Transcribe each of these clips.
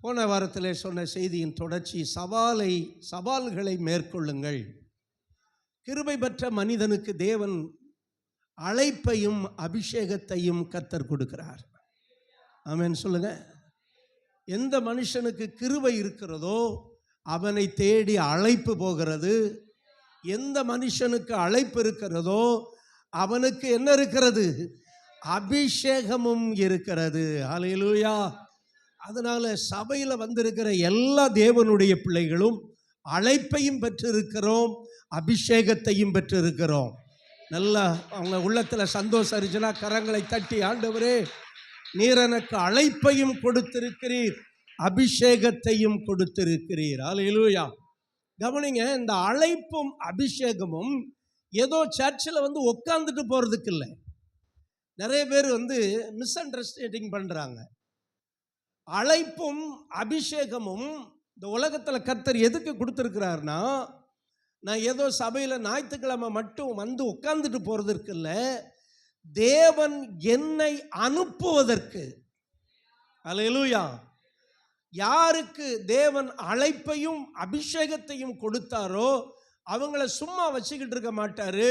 போன வாரத்தில் சொன்ன செய்தியின் தொடர்ச்சி, சவால்களை மேற்கொள்ளுங்கள். கிருபை பெற்ற மனிதனுக்கு தேவன் அழைப்பையும் அபிஷேகத்தையும் கர்த்தர் கொடுக்கிறார். ஆமென் சொல்லுங்க. எந்த மனுஷனுக்கு கிருபை இருக்கிறதோ அவனை தேடி அழைப்பு போகிறது. எந்த மனுஷனுக்கு அழைப்பு இருக்கிறதோ அவனுக்கு என்ன இருக்கிறது? அபிஷேகமும் இருக்கிறது. ஹல்லேலூயா. அதனால சபையில் வந்திருக்கிற எல்லா தேவனுடைய பிள்ளைகளும் அழைப்பையும் பெற்றிருக்கிறோம், அபிஷேகத்தையும் பெற்றிருக்கிறோம். நல்லா அவங்க உள்ளத்தில் சந்தோஷம் இருந்துச்சுன்னா கரங்களை தட்டி, ஆண்டவரே நீர் எனக்கு அழைப்பையும் கொடுத்திருக்கிறீர், அபிஷேகத்தையும் கொடுத்திருக்கிறீர். ஹல்லேலூயா. கவனிங்க, இந்த அழைப்பும் அபிஷேகமும் ஏதோ சர்ச்சில் உட்காந்துட்டு போகிறதுக்கு இல்லை. நிறைய பேர் மிஸ் அண்டர்ஸ்டாண்டிங் பண்ணுறாங்க. அழைப்பும் அபிஷேகமும் இந்த உலகத்தில் கர்த்தர் எதுக்கு கொடுத்துருக்கிறார்னா, நான் ஏதோ சபையில் ஞாயிற்றுக்கிழமை மட்டும் உட்காந்துட்டு போகிறதுக்கு இல்லை, தேவன் என்னை அனுப்புவதற்கு. ஹல்லேலூயா. யாருக்கு தேவன் அழைப்பையும் அபிஷேகத்தையும் கொடுத்தாரோ அவங்கள சும்மா வச்சுக்கிட்டு இருக்க மாட்டாரு.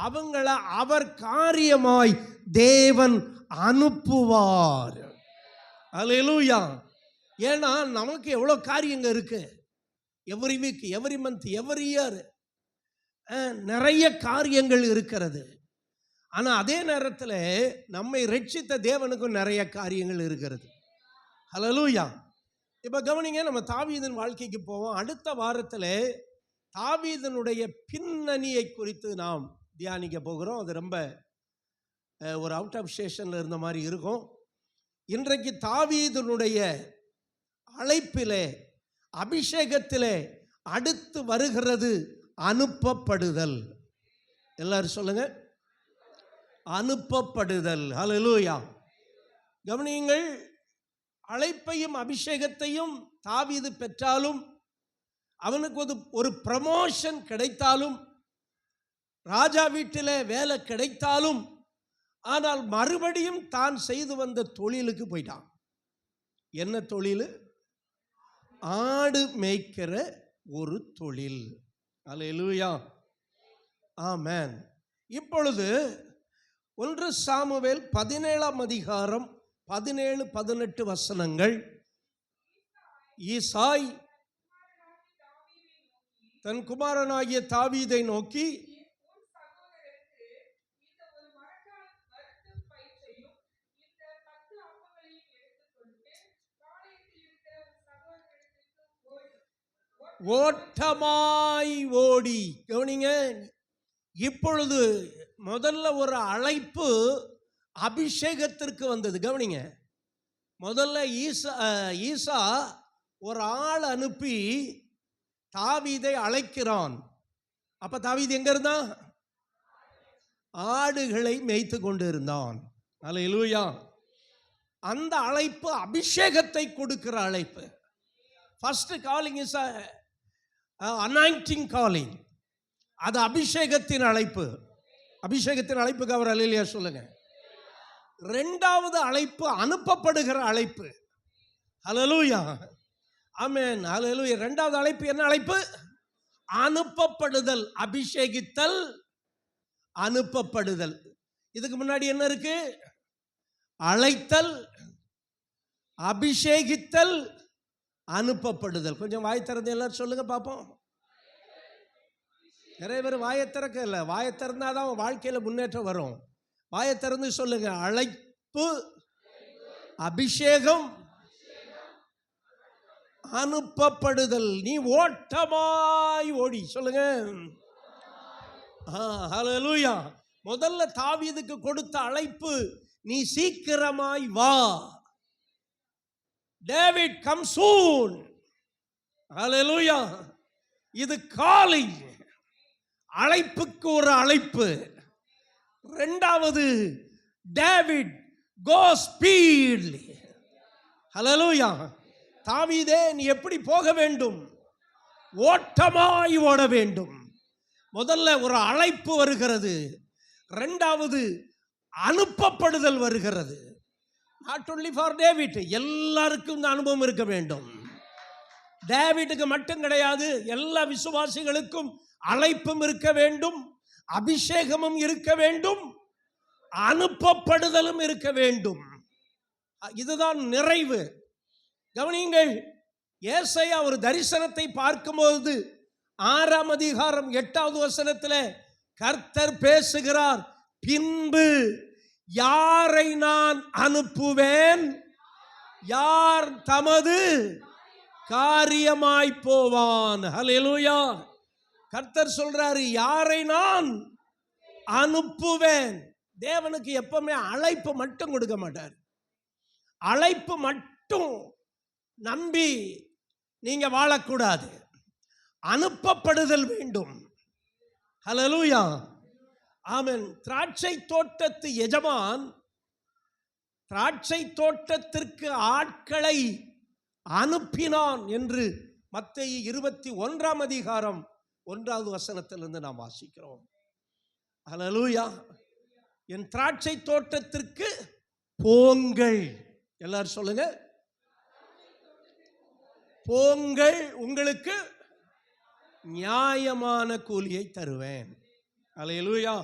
அவங்கள அவர் காரியமாய் தேவன் அனுப்புவார். ஹல்லேலூயா. ஏன்னா நமக்கு எவ்வளோ காரியங்கள் இருக்கு. Every week, every month, every year நிறைய காரியங்கள் இருக்கிறது. ஆனால் அதே நேரத்தில் நம்மை ரட்சித்த தேவனுக்கும் நிறைய காரியங்கள் இருக்கிறது. ஹல்லேலூயா. இப்போ கவனிங்க, நம்ம தாவீதின் வாழ்க்கைக்கு போவோம். அடுத்த வாரத்தில் தாவீதினுடைய பின்னணியை குறித்து நாம் தியானிக்க போகிறோம். அது ரொம்ப ஒரு அவுட் ஆஃப் ஸ்டேஷனில் இருந்த மாதிரி இருக்கும். இன்றைக்கு தாவீதினுடைய அழைப்பிலே, அபிஷேகத்திலே அடுத்து வருகிறது அனுப்பப்படுதல். எல்லாரும் சொல்லுங்க, அனுப்பப்படுதல். ஹல்லேலூயா. கவனியுங்கள், அழைப்பையும் அபிஷேகத்தையும் தாவீது பெற்றாலும், அவனுக்கு ஒரு ப்ரமோஷன் கிடைத்தாலும், ராஜா வீட்டில் வேலை கிடைத்தாலும், ஆனால் மறுபடியும் தான் செய்து வந்த தொழிலுக்கு போயிட்டான். என்ன தொழில்? ஆடு மேய்க்கிற ஒரு தொழில். ஹல்லேலூயா. ஆமென். இப்பொழுது 1 சாமுவேல் 17ஆம் அதிகாரம் 17-18 வசனங்கள். ஈசாய் தன் குமாரனாகிய தாவீதை நோக்கி, ஓட்டமாய் ஓடி. கவனிங்க, இப்பொழுது முதல்ல ஒரு அழைப்பு அபிஷேகத்திற்கு வந்தது. கவனிங்க, முதல்ல ஈசா ஒரு ஆள் அனுப்பி தாவீதை அழைக்கிறான். அப்ப தாவீது எங்க இருந்தான்? ஆடுகளை மேய்த்து கொண்டு இருந்தான். ஹல்லேலூயா. அந்த அழைப்பு அபிஷேகத்தை கொடுக்கிற அழைப்பு. First calling is anointing calling. அது அபிஷேகத்தின் அழைப்பு. அபிஷேகத்தின் அழைப்புக்கு அவர் அல்லேலூயா சொல்லுங்க. இரண்டாவது அழைப்பு அனுப்பப்படுகிற அழைப்பு. ஹல்லேலூயா. ஆமென். ஹல்லேலூயா. இரண்டாவது அழைப்பு என்ன அழைப்பு? அனுப்பப்படுதல். அபிஷேகித்தல், அனுப்பப்படுதல். இதுக்கு முன்னாடி என்ன இருக்கு? அழைத்தல், அபிஷேகித்தல், அனுப்பப்படுதல். கொஞ்சம் வாய் திறந்து எல்லாரும் சொல்லுங்க பார்ப்போம். நிறைய பேர் வாயை திறக்க இல்லை. வாயை திறந்தாதான் வாழ்க்கையில் முன்னேற்றம் வரும். வாயை திறந்து சொல்லுங்க. அழைப்பு, அபிஷேகம், அனுப்பப்படுதல். நீ ஓட்டமாய் ஓடி. சொல்லுங்க. ஹல்லேலூயா. முதல்ல தாவீதுக்கு கொடுத்த அழைப்பு, நீ சீக்கிரமாய் வா. David come soon. ஹல்லேலூயா. இது காலிங். அழைப்புக்கு ஒரு அழைப்பு. இரண்டாவது, டேவிட் கோ ஸ்பீட்லி. ஹல்லேலூயா. தாவீதே, நீ எப்படி போக வேண்டும்? ஓட்டமாய் ஓட வேண்டும். முதல்ல ஒரு அழைப்பு வருகிறது, இரண்டாவது அனுப்பப்படுதல் வருகிறது. நாட் ஒன்லி ஃபார் டேவிட், எல்லாருக்கும் இந்த அனுபவம் இருக்க வேண்டும். டேவிட்டுக்கு மட்டும் கிடையாது, எல்லா விசுவாசிகளுக்கும் அழைப்பும் இருக்க வேண்டும், அபிஷேகமும் இருக்க வேண்டும், அனுப்பப்படுதலும் இருக்க வேண்டும். இதுதான் நிறைவு. கவனியுங்கள், ஏசாயா ஒரு தரிசனத்தை பார்க்கும்போது 6ஆம் அதிகாரம் 8வது வசனத்தில் கர்த்தர் பேசுகிறார், பின்பு யாரை நான் அனுப்புவேன், யார் தமது காரியமாய் போவான். ஹல்லேலூயா. கர்த்தர் சொல்றாரு, யாரை நான் அனுப்புவேன். தேவனுக்கு எப்பவுமே அழைப்பு மட்டும் கொடுக்க மாட்டார். அழைப்பு மட்டும் நம்பி நீங்க வாழக்கூடாது, அனுப்பப்படுதல் வேண்டும். ஹல்லேலூயா, ஆமென். திராட்சை தோட்டத்து எஜமான் திராட்சை தோட்டத்திற்கு ஆட்களை அனுப்பினான் என்று மத்தேயு 21ஆம் அதிகாரம் 1வது வசனத்திலிருந்து நாம் வாசிக்கிறோம். ஹல்லேலூயா. என் திராட்சை தோட்டத்திற்கு போங்கள். எல்லாரும் சொல்லுங்க, போங்கள், உங்களுக்கு நியாயமான கூலியை தருவேன். ஹல்லேலூயா.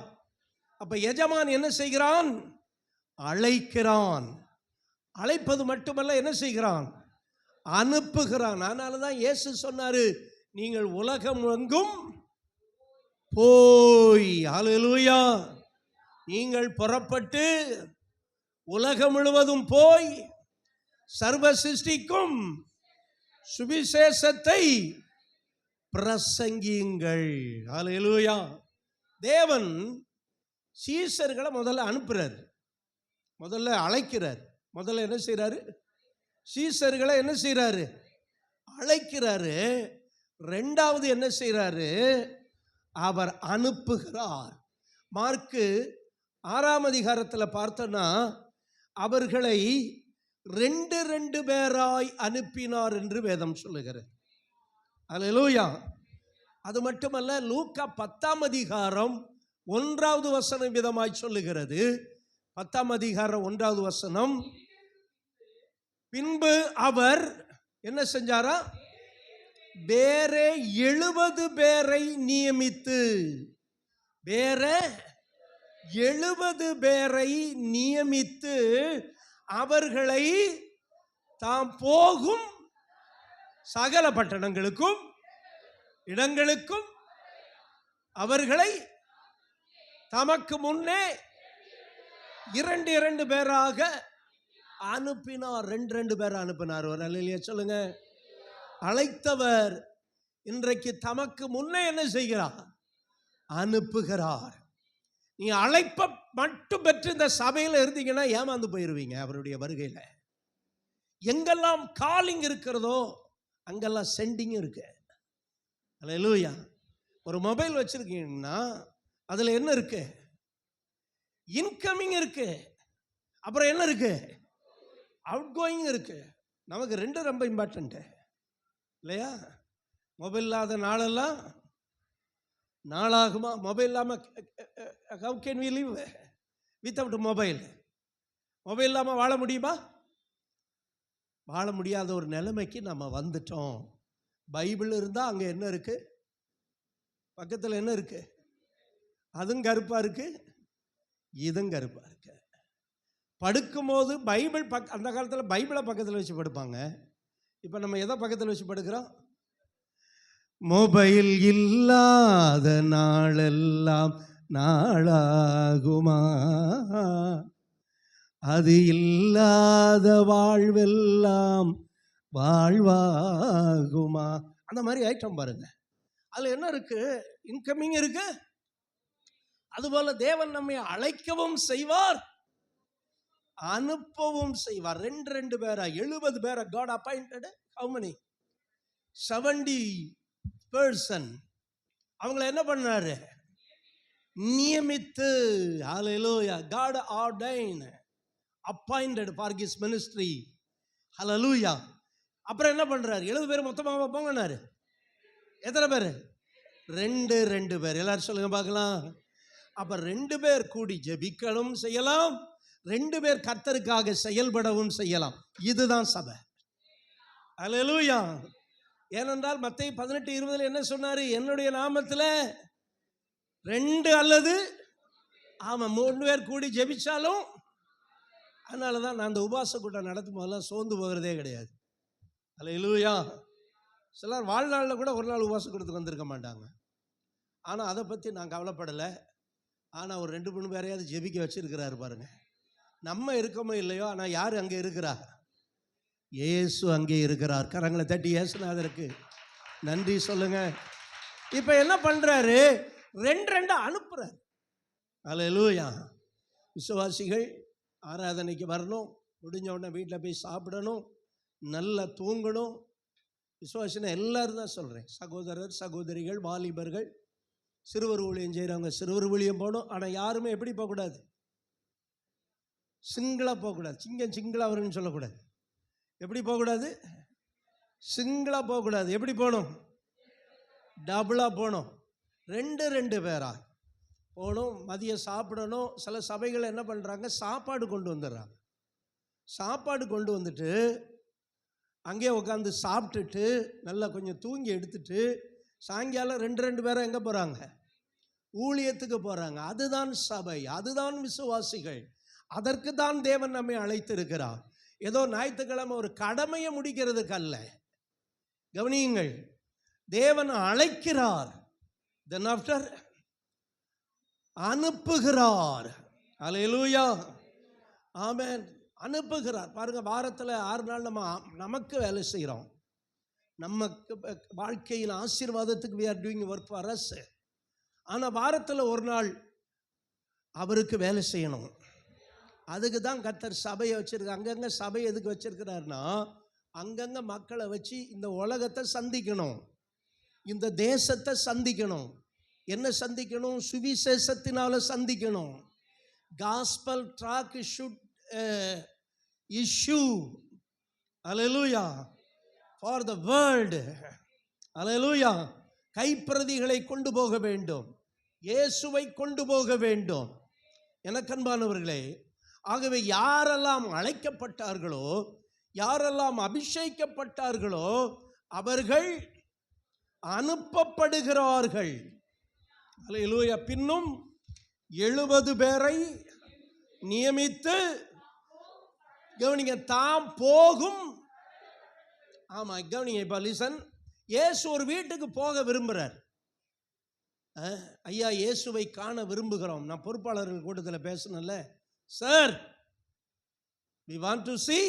அப்ப எஜமான் என்ன செய்கிறான்? அழைக்கிறான். அழைப்பது மட்டுமல்ல, என்ன செய்கிறான்? அனுப்புகிறான். அதனால தான் இயேசு சொன்னாரு, நீங்கள் உலகம் எங்கும் போய். ஹல்லேலூயா. நீங்கள் புறப்பட்டு உலகம் முழுவதும் போய் சர்வ சிருஷ்டிக்கும் சுவிசேஷத்தை பிரசங்கியுங்கள். ஹல்லேலூயா. தேவன் சீஷர்களை முதல்ல அனுப்புறார், முதல்ல அழைக்கிறார். முதல்ல என்ன செய்யறாரு? சீஷர்களை என்ன செய்யறாரு? அழைக்கிறாரு. ரெண்டாவது என்ன செய்யறாரு? அவர் அனுப்புகிறார். மார்க்கு 6ஆம் அதிகாரத்தில் பார்த்தோன்னா அவர்களை 2 பேராய் அனுப்பினார் என்று வேதம் சொல்லுகிறது. ஹல்லேலூயா. அது மட்டுமல்ல, லூக்கா 10ஆம் அதிகாரம் 1வது வசனம் விதமாய் சொல்லுகிறது. 10ஆம் அதிகாரம் 1வது வசனம், பின்பு அவர் என்ன செஞ்சாரா? வேற 70 பேரை நியமித்து, வேற 70 பேரை நியமித்து அவர்களை தாம் போகும் சகல பட்டணங்களுக்கும் இடங்களுக்கும் அவர்களை தமக்கு முன்னே 2 பேராக அனுப்பினார். 2 பேரை அனுப்பினார். ஒரு அல்லேலூயா சொல்லுங்க. அழைத்தவர் இன்றைக்கு தமக்கு முன்னே என்ன செய்கிறார்? அனுப்புகிறார். நீ அழைப்ப மட்டும் பெற்று இந்த சபையில் இருந்தீங்கன்னா ஏமாந்து போயிருவீங்க. அவருடைய வருகையில எங்கெல்லாம் காலிங் இருக்கிறதோ அங்கெல்லாம் சென்டிங் இருக்கு. அல்லேலூயா. ஒரு மொபைல் வச்சிருக்கீங்கன்னா அதுல என்ன இருக்கு? இன்கமிங் இருக்கு. அப்புறம் என்ன இருக்கு? அவுட் கோயிங் இருக்கு. நமக்கு 2 ரொம்ப இம்பார்ட்டன்ட் இல்லையா? மொபைல் இல்லாத நாளெல்லாம் நாளாகுமா? மொபைல் இல்லாமல் how can we live without mobile? Mobile இல்லாமல் வாழ முடியுமா? வாழ முடியாத ஒரு நிலைமைக்கு நம்ம வந்துட்டோம். பைபிள் இருந்தால் அங்கே என்ன இருக்கு? பக்கத்தில் என்ன இருக்கு? அதுவும் கருப்பா இருக்கு, இதுவும் கருப்பா இருக்கு. படுக்கும்போது பைபிள் அந்த காலத்தில் பைபிளை பக்கத்தில் வச்சு படுப்பாங்க. இப்போ நம்ம எதை பக்கத்தில் வச்சு படுக்கிறோம்? மொபைல் இல்லாத நாளெல்லாம் நாளாகுமா, அது இல்லாத வாழ்வெல்லாம் வாழ்வாகுமா, அந்த மாதிரி ஐட்டம் பாருங்க. அதுல என்ன இருக்கு? இன்கமிங் இருக்கு. அதுபோல தேவன் நம்மை அழைக்கவும் செய்வார், அனுப்பவும் செய்வார். 2 பேரா 70 பேரா God appointed how many? 70 person. அவங்களை என்ன பண்ணாரு? நியமித்து. ஹல்லேலூயா. God ordained, appointed for his ministry. ஹல்லேலூயா. அப்புறம் என்ன பண்றாரு? 70 பேர் மொத்தமாக போங்கன்னாரு. எத்தனை பேர்? 2 பேர். எல்லாரும் சொல்லுங்க பார்க்கலாம். அப்ப 2 பேர் கூடி ஜெபிக்கணும் செய்யலாம், 2 பேர் கர்த்தருக்காக செயல்படவும் செய்யலாம். இதுதான் சபை. அல்லேலூயா. ஏனென்றால் மத்தேயு 18:20 என்ன சொன்னாரு? என்னுடைய நாமத்தில் 2 அல்லது 3 பேர் கூடி ஜெபிச்சாலும். அதனால தான் நான் அந்த உபவாச கூட்டம் நடத்தும் போதெல்லாம் சோர்ந்து போகிறதே கிடையாது. அல்லேலூயா. சிலர் வாழ்நாளில் கூட ஒரு நாள் உபவாச கூட்டத்துக்கு வந்திருக்க மாட்டாங்க. ஆனால் அதை பற்றி நான் கவலைப்படலை. ஆனால் ஒரு 2-3 பேரையாவது ஜெபிக்க வச்சிருக்கிறாரு பாருங்க. நம்ம இருக்கமோ இல்லையோ, ஆனால் யார் அங்கே இருக்கிறா? இயேசு அங்கே இருக்கிறார். கரங்களை தட்டி இயேசுநாதருக்கு நன்றி சொல்லுங்க. இப்போ என்ன பண்ணுறாரு? 2 அனுப்புறாரு. அல்லேலூயா. விசுவாசிகள் ஆராதனைக்கு வரணும், முடிஞ்ச உடனே வீட்டில் போய் சாப்பிடணும், நல்லா தூங்கணும். விசுவாசினா எல்லாரும் தான் சொல்கிறேன். சகோதரர் சகோதரிகள், வாலிபர்கள், சிறுவர் ஊழியம் செய்கிறவங்க சிறுவர் ஊழியம் போகணும். ஆனால் யாருமே எப்படி போகக்கூடாது? சிங்கிளாக போகக்கூடாது. சிங்கிளாக வரும்னு சொல்லக்கூடாது. எப்படி போகக்கூடாது? சிங்கிளாக போகக்கூடாது. எப்படி போகணும்? டபுளாக போகணும். 2 பேராக போகணும். மதியம் சாப்பிடணும். சில சபைகள் என்ன பண்ணுறாங்க? சாப்பாடு கொண்டு வந்துடுறாங்க. சாப்பாடு கொண்டு வந்துட்டு அங்கேயே உட்காந்து சாப்பிட்டுட்டு நல்லா கொஞ்சம் தூங்கி எடுத்துட்டு சாயங்காலம் 2 பேரும் எங்கே போகிறாங்க? ஊழியத்துக்கு போகிறாங்க. அதுதான் சபை, அதுதான் விசுவாசிகள். அதற்கு தான் தேவன் நம்மை அழைத்திருக்கிறார். ஏதோ ஞாயிற்றுக்கிழமை ஒரு கடமையை முடிக்கிறதுக்கு அல்ல. கவனியுங்கள், தேவன் அழைக்கிறார், தென் ஆஃப்டர் அனுப்புகிறார். அல்லேலூயா. ஆமென். அனுப்புகிறார். பாருங்க, வாரத்தில் 6 நாள் நமக்கு வேலை செய்கிறோம். நமக்கு வாழ்க்கையின் ஆசீர்வாதத்துக்கு we are doing work for us. ஆனால் வாரத்தில் ஒரு நாள் அவருக்கு வேலை செய்யணும். அதுக்கு தான் கர்த்தர் சபையை வச்சிருக்க. அங்கங்கே சபை எதுக்கு வச்சிருக்கிறாருன்னா, அங்கங்கே மக்களை வச்சு இந்த உலகத்தை சந்திக்கணும், இந்த தேசத்தை சந்திக்கணும். என்ன சந்திக்கணும்? சுவிசேஷத்தினால சந்திக்கணும். Gospel track should issue, hallelujah, for the world, hallelujah. கைப்பிரதிகளை கொண்டு போக வேண்டும், இயேசுவை கொண்டு போக வேண்டும். எனக்கன்பானவர்களே, ஆகவே யாரெல்லாம் அழைக்கப்பட்டார்களோ, யாரெல்லாம் அபிஷேகிக்கப்பட்டார்களோ அவர்கள் அனுப்பப்படுகிறார்கள். ஹல்லேலூயா. பின்னும் 70 பேரை நியமித்து, கவனிங்க, தாம் போகும். ஆமா, கவனிங்க. இப்போ லிசன். இயேசு ஒரு வீட்டுக்கு போக விரும்புகிறார். ஐயா, இயேசுவை காண விரும்புகிறோம். நான் பொறுப்பாளர்கள் கூட்டத்தில் பேசணும்ல, sir, we want to see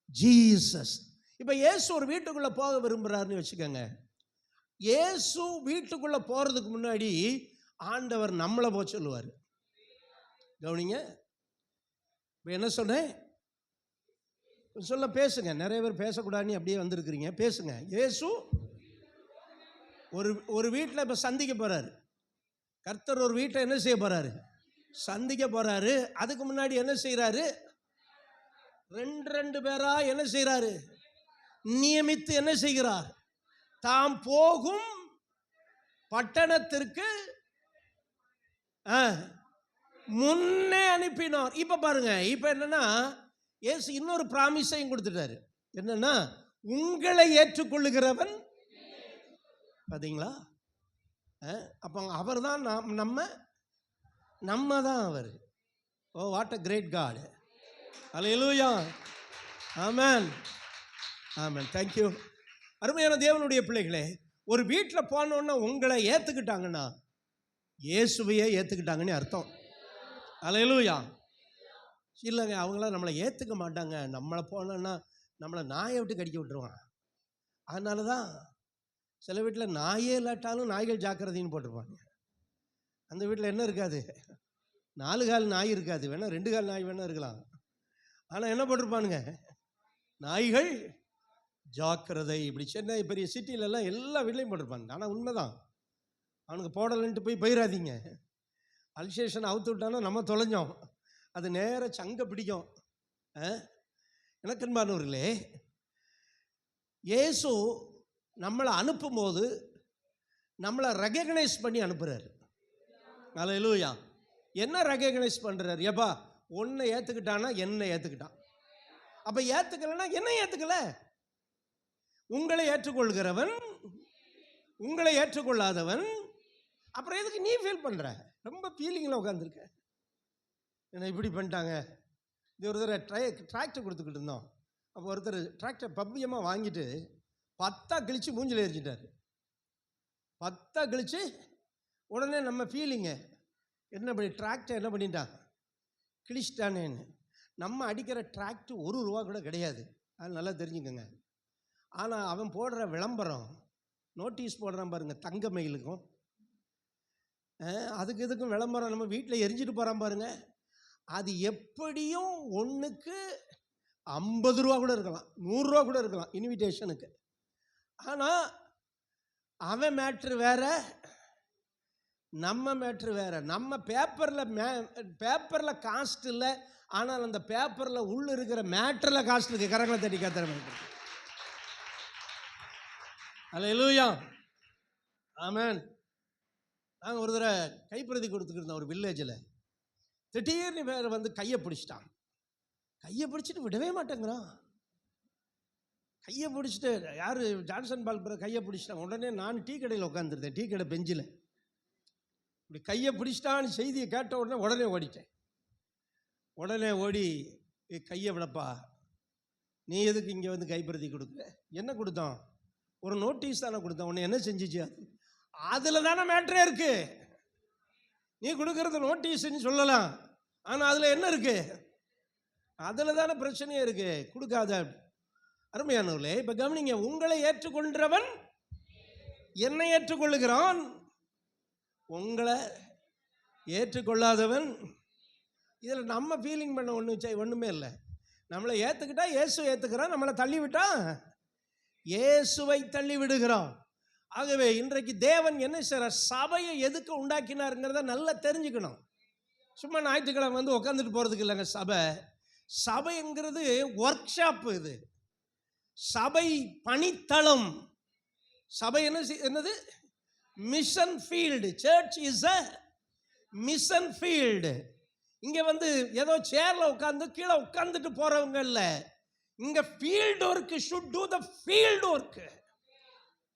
Jesus. இப்போ இயேசு ஒரு வீட்டுக்குள்ளே போக விரும்புகிறாருன்னு வச்சுக்கோங்க. இயேசு வீட்டுக்குள்ளே போகிறதுக்கு முன்னாடி ஆண்டவர் நம்மளை போக சொல்லுவார். கவனிங்க. இப்போ என்ன சொன்னேன்? சொல்ல பேசுங்க. நிறைய பேர் பேசக்கூடாதுன்னு அப்படியே வந்திருக்கிறீங்க. பேசுங்க. இயேசு ஒரு வீட்டில் இப்போ சந்திக்க போகிறாரு. கர்த்தர் ஒரு வீட்டை என்ன செய்ய போகிறாரு? சந்திக்க போகிறாரு. அதுக்கு முன்னாடி என்ன செய்கிறாரு? 2 பேரா என்ன செய்கிறாரு? நியமித்து என்ன செய்கிறார்? தாம் போகும் பட்டணத்திற்கு முன்னே அனுப்பினார். இப்ப பாருங்க, இப்ப என்னன்னா, இயேசு இன்னொரு பிராமிஸையும் கொடுத்துட்டாரு. என்னன்னா, உங்களை ஏற்றுக்கொள்ளுகிறவன். பாத்தீங்களா? அப்ப அவர் தான் நம்ம தான் அவர். Oh, what a great God. Hallelujah. Amen. Amen. Thank you. அருமையான தேவனுடைய பிள்ளைகளே, ஒரு வீட்டில் போனோன்னா உங்களை ஏற்றுக்கிட்டாங்கன்னா இயேசுவையே ஏற்றுக்கிட்டாங்கன்னு அர்த்தம். அல்லேலூயா. இல்லைங்க, அவங்களாம் நம்மளை ஏற்றுக்க மாட்டாங்க. நம்மளை போனோன்னா நம்மளை நாயை விட்டு கடிக்க விட்டுருவான். அதனால தான் சில வீட்டில் நாயே இல்லாட்டாலும் நாய்கள் ஜாக்கிரதைன்னு போட்டிருப்பாங்க. அந்த வீட்டில் என்ன இருக்காது? 4 கால் நாய் இருக்காது, வேணா 2 கால் நாய் வேணா இருக்கலாம். ஆனால் என்ன போட்டிருப்பானுங்க? நாய்கள் ஜாக்கிரதை. இப்படி சென்னை பெரிய சிட்டிலெல்லாம் எல்லா வீட்லையும் போட்டிருப்பாங்க. ஆனால் உண்மைதான், அவனுக்கு போடலன்ட்டு போயிடாதீங்க. அல்சேஷன் அவுத்து விட்டானா நம்ம தொலைஞ்சோம். அது நேர சங்க பிடிக்கும். எனக்கன்பானவர்களே, இயேசு நம்மளை அனுப்பும்போது நம்மளை ரெகக்னைஸ் பண்ணி அனுப்புகிறார். அல்லேலூயா. என்ன ரெகக்னைஸ் பண்ணுறாரு? எப்பா ஒன்றை ஏற்றுக்கிட்டானா என்ன ஏற்றுக்கிட்டான். அப்போ ஏற்றுக்கலைன்னா என்ன ஏற்றுக்கல. உங்களை ஏற்றுக்கொள்கிறவன், உங்களை ஏற்றுக்கொள்ளாதவன், அப்புறம் எதுக்கு நீ ஃபீல் பண்ணுற? ரொம்ப ஃபீலிங்கில் உட்காந்துருக்க. என்ன இப்படி பண்ணிட்டாங்க. இது ஒரு தடவை டிராக்டர் கொடுத்துக்கிட்டு இருந்தோம். அப்போ ஒருத்தர் டிராக்டர் பவ்யமாக வாங்கிட்டு 10 கழிச்சு மூஞ்சில் எரிஞ்சிட்டார். 10 கழிச்சு உடனே நம்ம ஃபீலிங்க என்ன பண்ணி டிராக்டர் என்ன பண்ணிட்டான், கிழிச்சிட்டானேன்னு. நம்ம அடிக்கிற டிராக்டர் ₹1 கூட கிடையாது, அது நல்லா தெரிஞ்சுக்கோங்க. ஆனால் அவன் போடுற விளம்பரம், நோட்டீஸ் போடுறான் பாருங்க, தங்க மயிலுக்கும் அதுக்கு இதுக்கும் விளம்பரம் நம்ம வீட்டில் எரிஞ்சிட்டு போகிறான் பாருங்க. அது எப்படியும் ஒன்றுக்கு ₹50 கூட இருக்கலாம், ₹100 கூட இருக்கலாம் இன்விடேஷனுக்கு. ஆனால் அவன் மேட்ரு வேற, நம்ம மேட்ரு வேற. நம்ம பேப்பரில் காஸ்ட் இல்லை, ஆனால் அந்த பேப்பரில் உள்ள இருக்கிற மேட்டரில் காஸ்ட் இருக்கு. கரங்களை தட்டி கத்துற மாதிரி. அல்லேலூயா, ஆமென். நாங்கள் ஒரு தடவை கைப்பிரதி கொடுத்துக்கிட்டு இருந்தோம் ஒரு வில்லேஜில். திடீர்னு வேற வந்து கையை பிடிச்சிட்டான். கையை பிடிச்சிட்டு விடவே மாட்டேங்கிறான். கையை பிடிச்சிட்டு யார் ஜான்சன் பால் கையை பிடிச்சிட்டான். உடனே நான் டீ கடையில் உட்காந்துருந்தேன், டீ கடை பெஞ்சில். இப்படி கையை பிடிச்சிட்டான்னு செய்தியை கேட்ட உடனே ஓடிட்டேன். உடனே ஓடி, கையை விடப்பா, நீ எதுக்கு இங்கே வந்து கைப்பிரதி கொடுக்குற? என்ன கொடுத்தோம்? ஒரு நோட்டீஸ் தானே கொடுத்தோம், உன்னை என்ன செஞ்சிச்சு? அதில் தானே மேட்ரே இருக்கு. நீ கொடுக்கறது நோட்டீஸ்ன்னு சொல்லலாம், ஆனால் அதில் என்ன இருக்கு? அதில் தானே பிரச்சனையே இருக்கு. கொடுக்காத. அருமையானவர்களே, இப்போ கவனிங்க. உங்களை ஏற்றுக்கொள்கிறவன் என்னை ஏற்றுக்கொள்ளுகிறான், உங்களை ஏற்றுக்கொள்ளாதவன். இதில் நம்ம ஃபீலிங் பண்ண ஒன்றுமே இல்லை. நம்மளை ஏற்றுக்கிட்டா இயேசு ஏற்றுக்கிறான், நம்மளை தள்ளிவிட்டா இயேசுவை தள்ளி விடுகிறான். ஆகவே இன்றைக்கு தேவன் என்ன செய்றார்? சபையை எதுக்கு உண்டாக்கினாருங்கிறத நல்லா தெரிஞ்சுக்கணும். சும்மா ஞாயிற்றுக்கிழமை வந்து உட்காந்துட்டு போகிறதுக்கு இல்லைங்க. சபைங்கிறது ஒர்க் ஷாப். இது சபை பணித்தளம். சபை என்னது? Mission field. Search is a mission field. இங்கே வந்து ஏதோ சேரில் உட்காந்து கீழே உட்காந்துட்டு போகிறவங்க இல்லை. இங்கே field work. Should to the field work.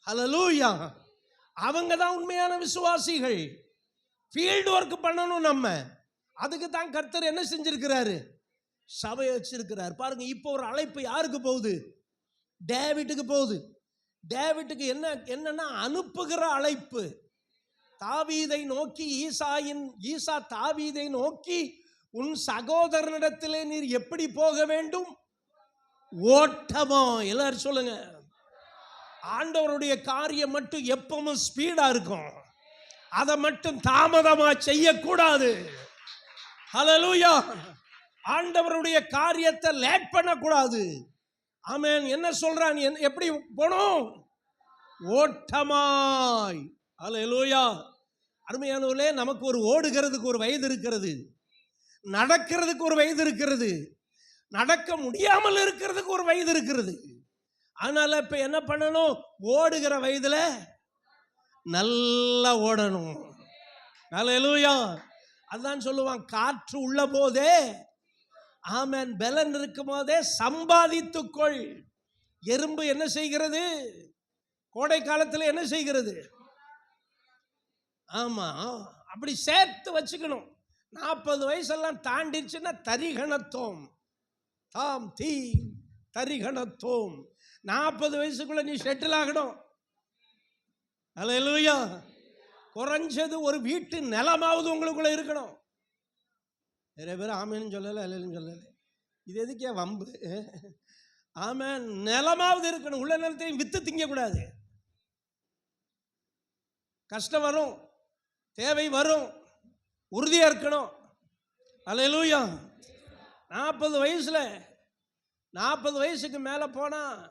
Hallelujah. அவங்க தான் உண்மையான விசுவாசிகள். ஃபீல்டு ஒர்க் பண்ணணும் நம்ம. அதுக்கு தான் கர்த்தர் என்ன செஞ்சிருக்கிறாரு? சபை வச்சிருக்கிறார். பாருங்க, இப்போ ஒரு அழைப்பு யாருக்கு போகுது? டேவிட்டுக்கு போகுது. டேவிட்டுக்கு என்னன்னா அனுப்புகிற அழைப்பு. தாவீதை நோக்கி ஈசா தாவீதை நோக்கி, உன் சகோதரனிடத்திலே நீர் எப்படி போக வேண்டும்? ஓட்டமா. எல்லாரும் சொல்லுங்க. ஆண்டவருடைய காரியம் மட்டும் எப்பவும் ஸ்பீடா இருக்கும், அதை மட்டும் தாமதமா செய்யக்கூடாது. ஹல்லேலூயா. ஆண்டவருடைய காரியத்தை லேட் பண்ணக்கூடாது. ஆமென். என்ன சொல்றான்? எப்படி போகணும்? ஓட்டமாய். ஹல்லேலூயா. அருமையானவர்களே, நமக்கு ஒரு ஓடுகிறதுக்கு ஒரு வயது இருக்கிறது, நடக்கிறதுக்கு ஒரு வயது இருக்கிறது, நடக்க முடியாமல் இருக்கிறதுக்கு ஒரு வயது இருக்கிறது. அதனால இப்ப என்ன பண்ணணும்? ஓடுகிற வயதுல நல்லா ஓடணும். ஹல்லேலூயா. அதான் சொல்லுவான், காற்று உள்ள போதே, ஆமென், பலன் இருக்கும் போதே சம்பாதித்துக்கொள். எறும்பு என்ன செய்கிறது? கோடை காலத்தில் என்ன செய்கிறது? ஆமா, அப்படி சேர்த்து வச்சுக்கணும். 40 வயசெல்லாம் தாண்டிடுச்சுன்னா தரிகணத்தோம், தாம் தீ தரிகணத்தோம். 40 வயசுக்குள்ள நீ செட்டில் ஆகணும். அல்லேலூயா. குறைஞ்சது ஒரு வீட்டு நிலமாவது உங்களுக்குள்ள இருக்கணும். நிறைய பேர் ஆமேன்னு சொல்லலை, அல்லேன்னு சொல்லலை. இது எதுக்கே வம்பு? ஆமேன். நிலமாவது இருக்கணும். உள்ள நிலத்தையும் வித்து திங்கக்கூடாது. கஷ்டம் வரும், தேவை வரும், உறுதியாக இருக்கணும். அல்லேலூயா. 40 வயசுல 40 வயசுக்கு மேலே போனால்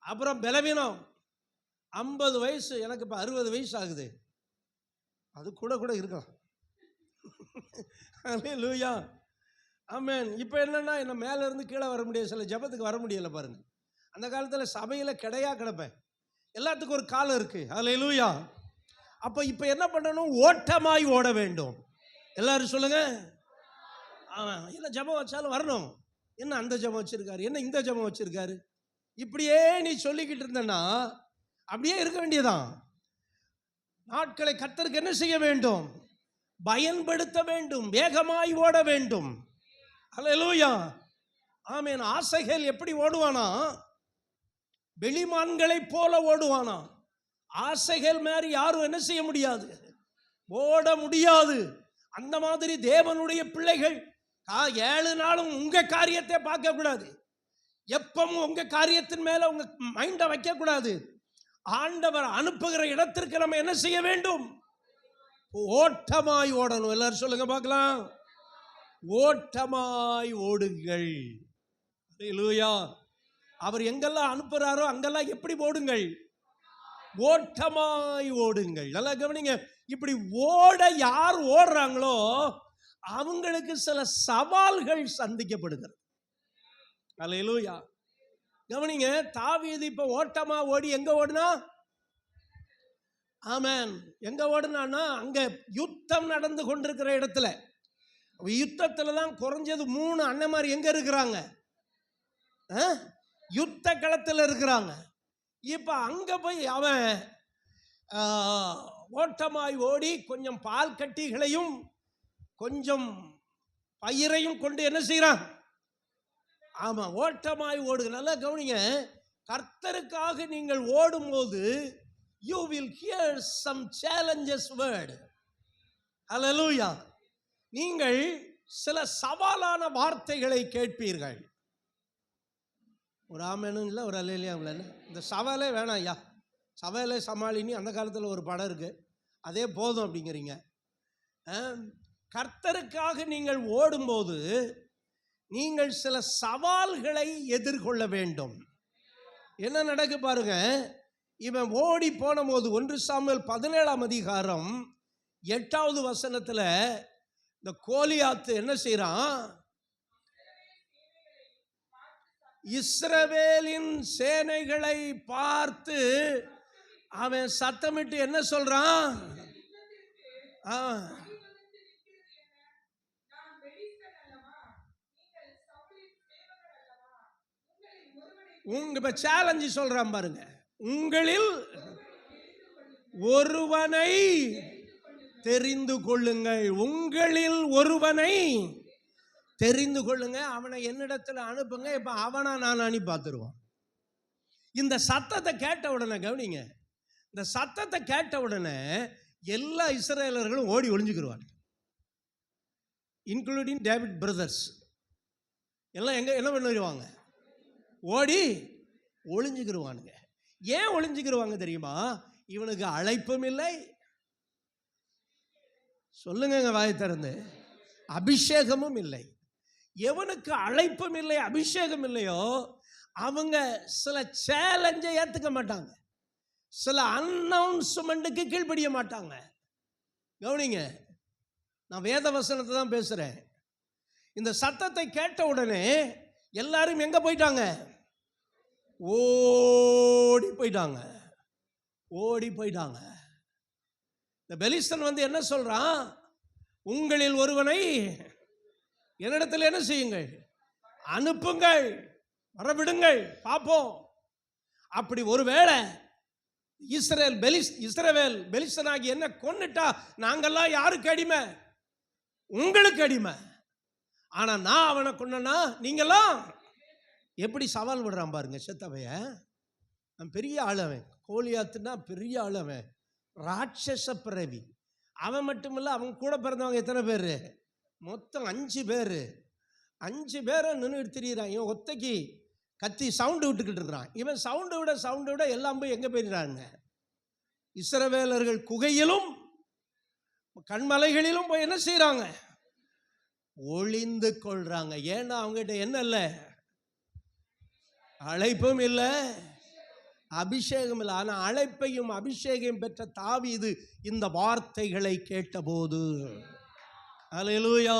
அப்புறம் பலவீனம். 50 வயசு, எனக்கு இப்போ 60 வயசு ஆகுது, அது கூட இருக்கலாம். அல்லேலூயா. ஆமென். இப்போ என்னன்னா, என்ன மேலே இருந்து கீழே வர முடியாது, சில ஜெபத்துக்கு வர முடியலை பாருங்க. அந்த காலத்தில் சபையில் கிடப்பேன். எல்லாத்துக்கும் ஒரு காலம் இருக்கு. அல்லேலூயா. அப்போ இப்போ என்ன பண்ணணும்? ஓட்டமாய் ஓட வேண்டும். எல்லாரும் சொல்லுங்க. என்ன ஜெபம் வச்சாலும் வரணும். என்ன அந்த ஜெபம் வச்சிருக்காரு, என்ன இந்த ஜெபம் வச்சிருக்காரு, இப்படியே நீ சொல்லிக்கிட்டு இருந்தனா அப்படியே இருக்க வேண்டியதான். நாட்களை கர்த்தருக்கு என்ன செய்ய வேண்டும்? பயன்படுத்த வேண்டும், வேகமாய் ஓட வேண்டும். அல்லேலூயா, ஆமென். ஆசைகள் எப்படி ஓடுவானா? வெளிமான்களை போல ஓடுவானா. ஆசைகள் மாதிரி யாரும் என்ன செய்ய முடியாது, ஓட முடியாது. அந்த மாதிரி தேவனுடைய பிள்ளைகள் 7 நாளும் உங்க காரியத்தை பார்க்க கூடாது. எப்பவும் உங்க காரியத்தின் மேல உங்க மைண்டை வைக்க கூடாது. ஆண்டவர் அனுப்புகிற இடத்திற்கு நம்ம என்ன செய்ய வேண்டும்? ஓட்டமாய் ஓடணும். எல்லாரும் சொல்லுங்க பார்க்கலாம். ஓட்டமாய் ஓடுங்கள். அல்லேலூயா. அவர் எங்கெல்லாம் அனுப்புறாரோ அங்கெல்லாம் எப்படி ஓடுங்கள்? ஓட்டமாய் ஓடுங்கள். நல்லா கவனிங்க. இப்படி ஓட யார் ஓடுறாங்களோ அவங்களுக்கு சில சவால்கள் சந்திக்கப்படுகிறது. அல்லேலூயா. கவனிங்க, தாவீது இப்ப ஓட்டமா ஓடி எங்க ஓடுனா? ஆமென். எங்க ஓடுனான்னா அங்க யுத்தம் நடந்து கொண்டிருக்கிற இடத்துல. யுத்தத்துல தான் குறைஞ்சது 3 அண்ணன்மார் எங்க இருக்கிறாங்க? யுத்த களத்தில் இருக்கிறாங்க. இப்ப அங்க போய் அவன் ஓட்டமாய் ஓடி கொஞ்சம் பால் கட்டிகளையும் கொஞ்சம் பயிரையும் கொண்டு என்ன செய்யறான்? ஆமா, ஓட்டமாய் ஓடுங்க. நல்லா கவனிங்க. கர்த்தருக்காக நீங்கள் ஓடும்போது you will hear some challenges word. Hallelujah. நீங்கள் சில சவாலான வார்த்தைகளை கேட்பீர்கள். ஒரு ஆமெனும் இல்லை, ஒரு அல்லேலூயாவும் இல்லை. இந்த சவாலே வேணாம் ஐயா, சவாலே சமாளினி அந்த காலத்தில் ஒரு படம் இருக்கு, அதே போதும் அப்படிங்கிறீங்க. கர்த்தருக்காக நீங்கள் ஓடும்போது நீங்கள் சில சவால்களை எதிர்கொள்ள வேண்டும். என்ன நடக்கு பாருங்க. இவன் ஓடி போன போது 1 சாமுவேல் 17ஆம் அதிகாரம் 8வது வசனத்துல இந்த கோலியாத்து என்ன செய்றான்? இஸ்ரவேலின் சேனைகளை பார்த்து அவன் சத்தமிட்டு என்ன சொல்றான்? உங்க சேலஞ்சு சொல்றான் பாருங்க. உங்களில் ஒருவனை தெரிந்து கொள்ளுங்கள். உங்களில் ஒருவனை தெரிந்து கொள்ளுங்க, அவனை என்னிடத்துல அனுப்புங்க. இப்ப அவனா நான் அனுப்பி பார்த்துருவான். இந்த சத்தத்தை கேட்ட உடனே கவனிங்க, இந்த சத்தத்தை கேட்ட உடனே எல்லா இஸ்ரவேலர்களும் ஓடி ஒளிஞ்சுக்கிடுவாங்க, இன்க்ளூடிங் டேவிட் பிரதர்ஸ் எல்லாம். எங்க என்ன பண்ணிடுவாங்க? ஓடி ஒளிஞ்சுக்கிடுவானுங்க. ஏன் ஒளிஞ்சுக்கிடுவாங்க தெரியுமா? இவனுக்கு அழைப்பும் இல்லை. சொல்லுங்க வாய் திறந்து. அபிஷேகமும் இல்லை. எவனுக்கு அழைப்பும் இல்லை, அபிஷேகம் இல்லையோ அவங்க சில சேலஞ்சை ஏத்துக்க மாட்டாங்க, சில அனௌன்ஸ்மெண்ட்டுக்கு கீழ்ப்படிய மாட்டாங்க. கவனிங்க, நான் வேத வசனத்தை தான் பேசுறேன். இந்த சத்தத்தை கேட்ட உடனே எல்லாரும் எங்க போயிட்டாங்க? ஓடி போயிட்டாங்க, ஓடி போயிட்டாங்க. இந்த பெலிஸ்தன் வந்து என்ன சொல்றான்? உங்களில் ஒருவனை என்னிடத்தில் என்ன செய்யுங்கள்? அனுப்புங்கள், வரவிடுங்கள், பார்ப்போம். அப்படி ஒருவேளை இஸ்ரவேல் பெலிஸ்தனாகி என்ன கொன்னுட்டா நாங்கெல்லாம் யாருக்கு அடிமை? உங்களுக்கு அடிமை. ஆனா நான் அவனை கொன்னா நீங்கெல்லாம். எப்படி சவால் விடுறான் பாருங்க செத்தவைய. அவன் பெரிய ஆள், அவன் கோலியாத்துனா பெரிய ஆள், அவன் ராட்சச பிறவி. அவன் மட்டுமில்ல, அவன் கூட பிறந்தவங்க எத்தனை பேர்? மொத்தம் 5 பேர். 5 பேரை நின்று திரியிறான். இவன் ஒத்தைக்கு கத்தி சவுண்டு விட்டுக்கிட்டு இருக்கிறான். இவன் சவுண்டு விட எல்லாம் போய் எங்கே போயிடுறாங்க? இஸ்ரவேலர்கள் குகையிலும் கண்மலைகளிலும் போய் என்ன செய்கிறாங்க? ஒளிந்து கொள்றாங்க. ஏன்னா அவங்ககிட்ட என்ன இல்லை? அழைப்பும் இல்லை, அபிஷேகம் இல்லை. ஆனால் அழைப்பையும் அபிஷேகம் பெற்ற தாவீது இந்த வார்த்தைகளை கேட்டபோது, அல்லேலூயா,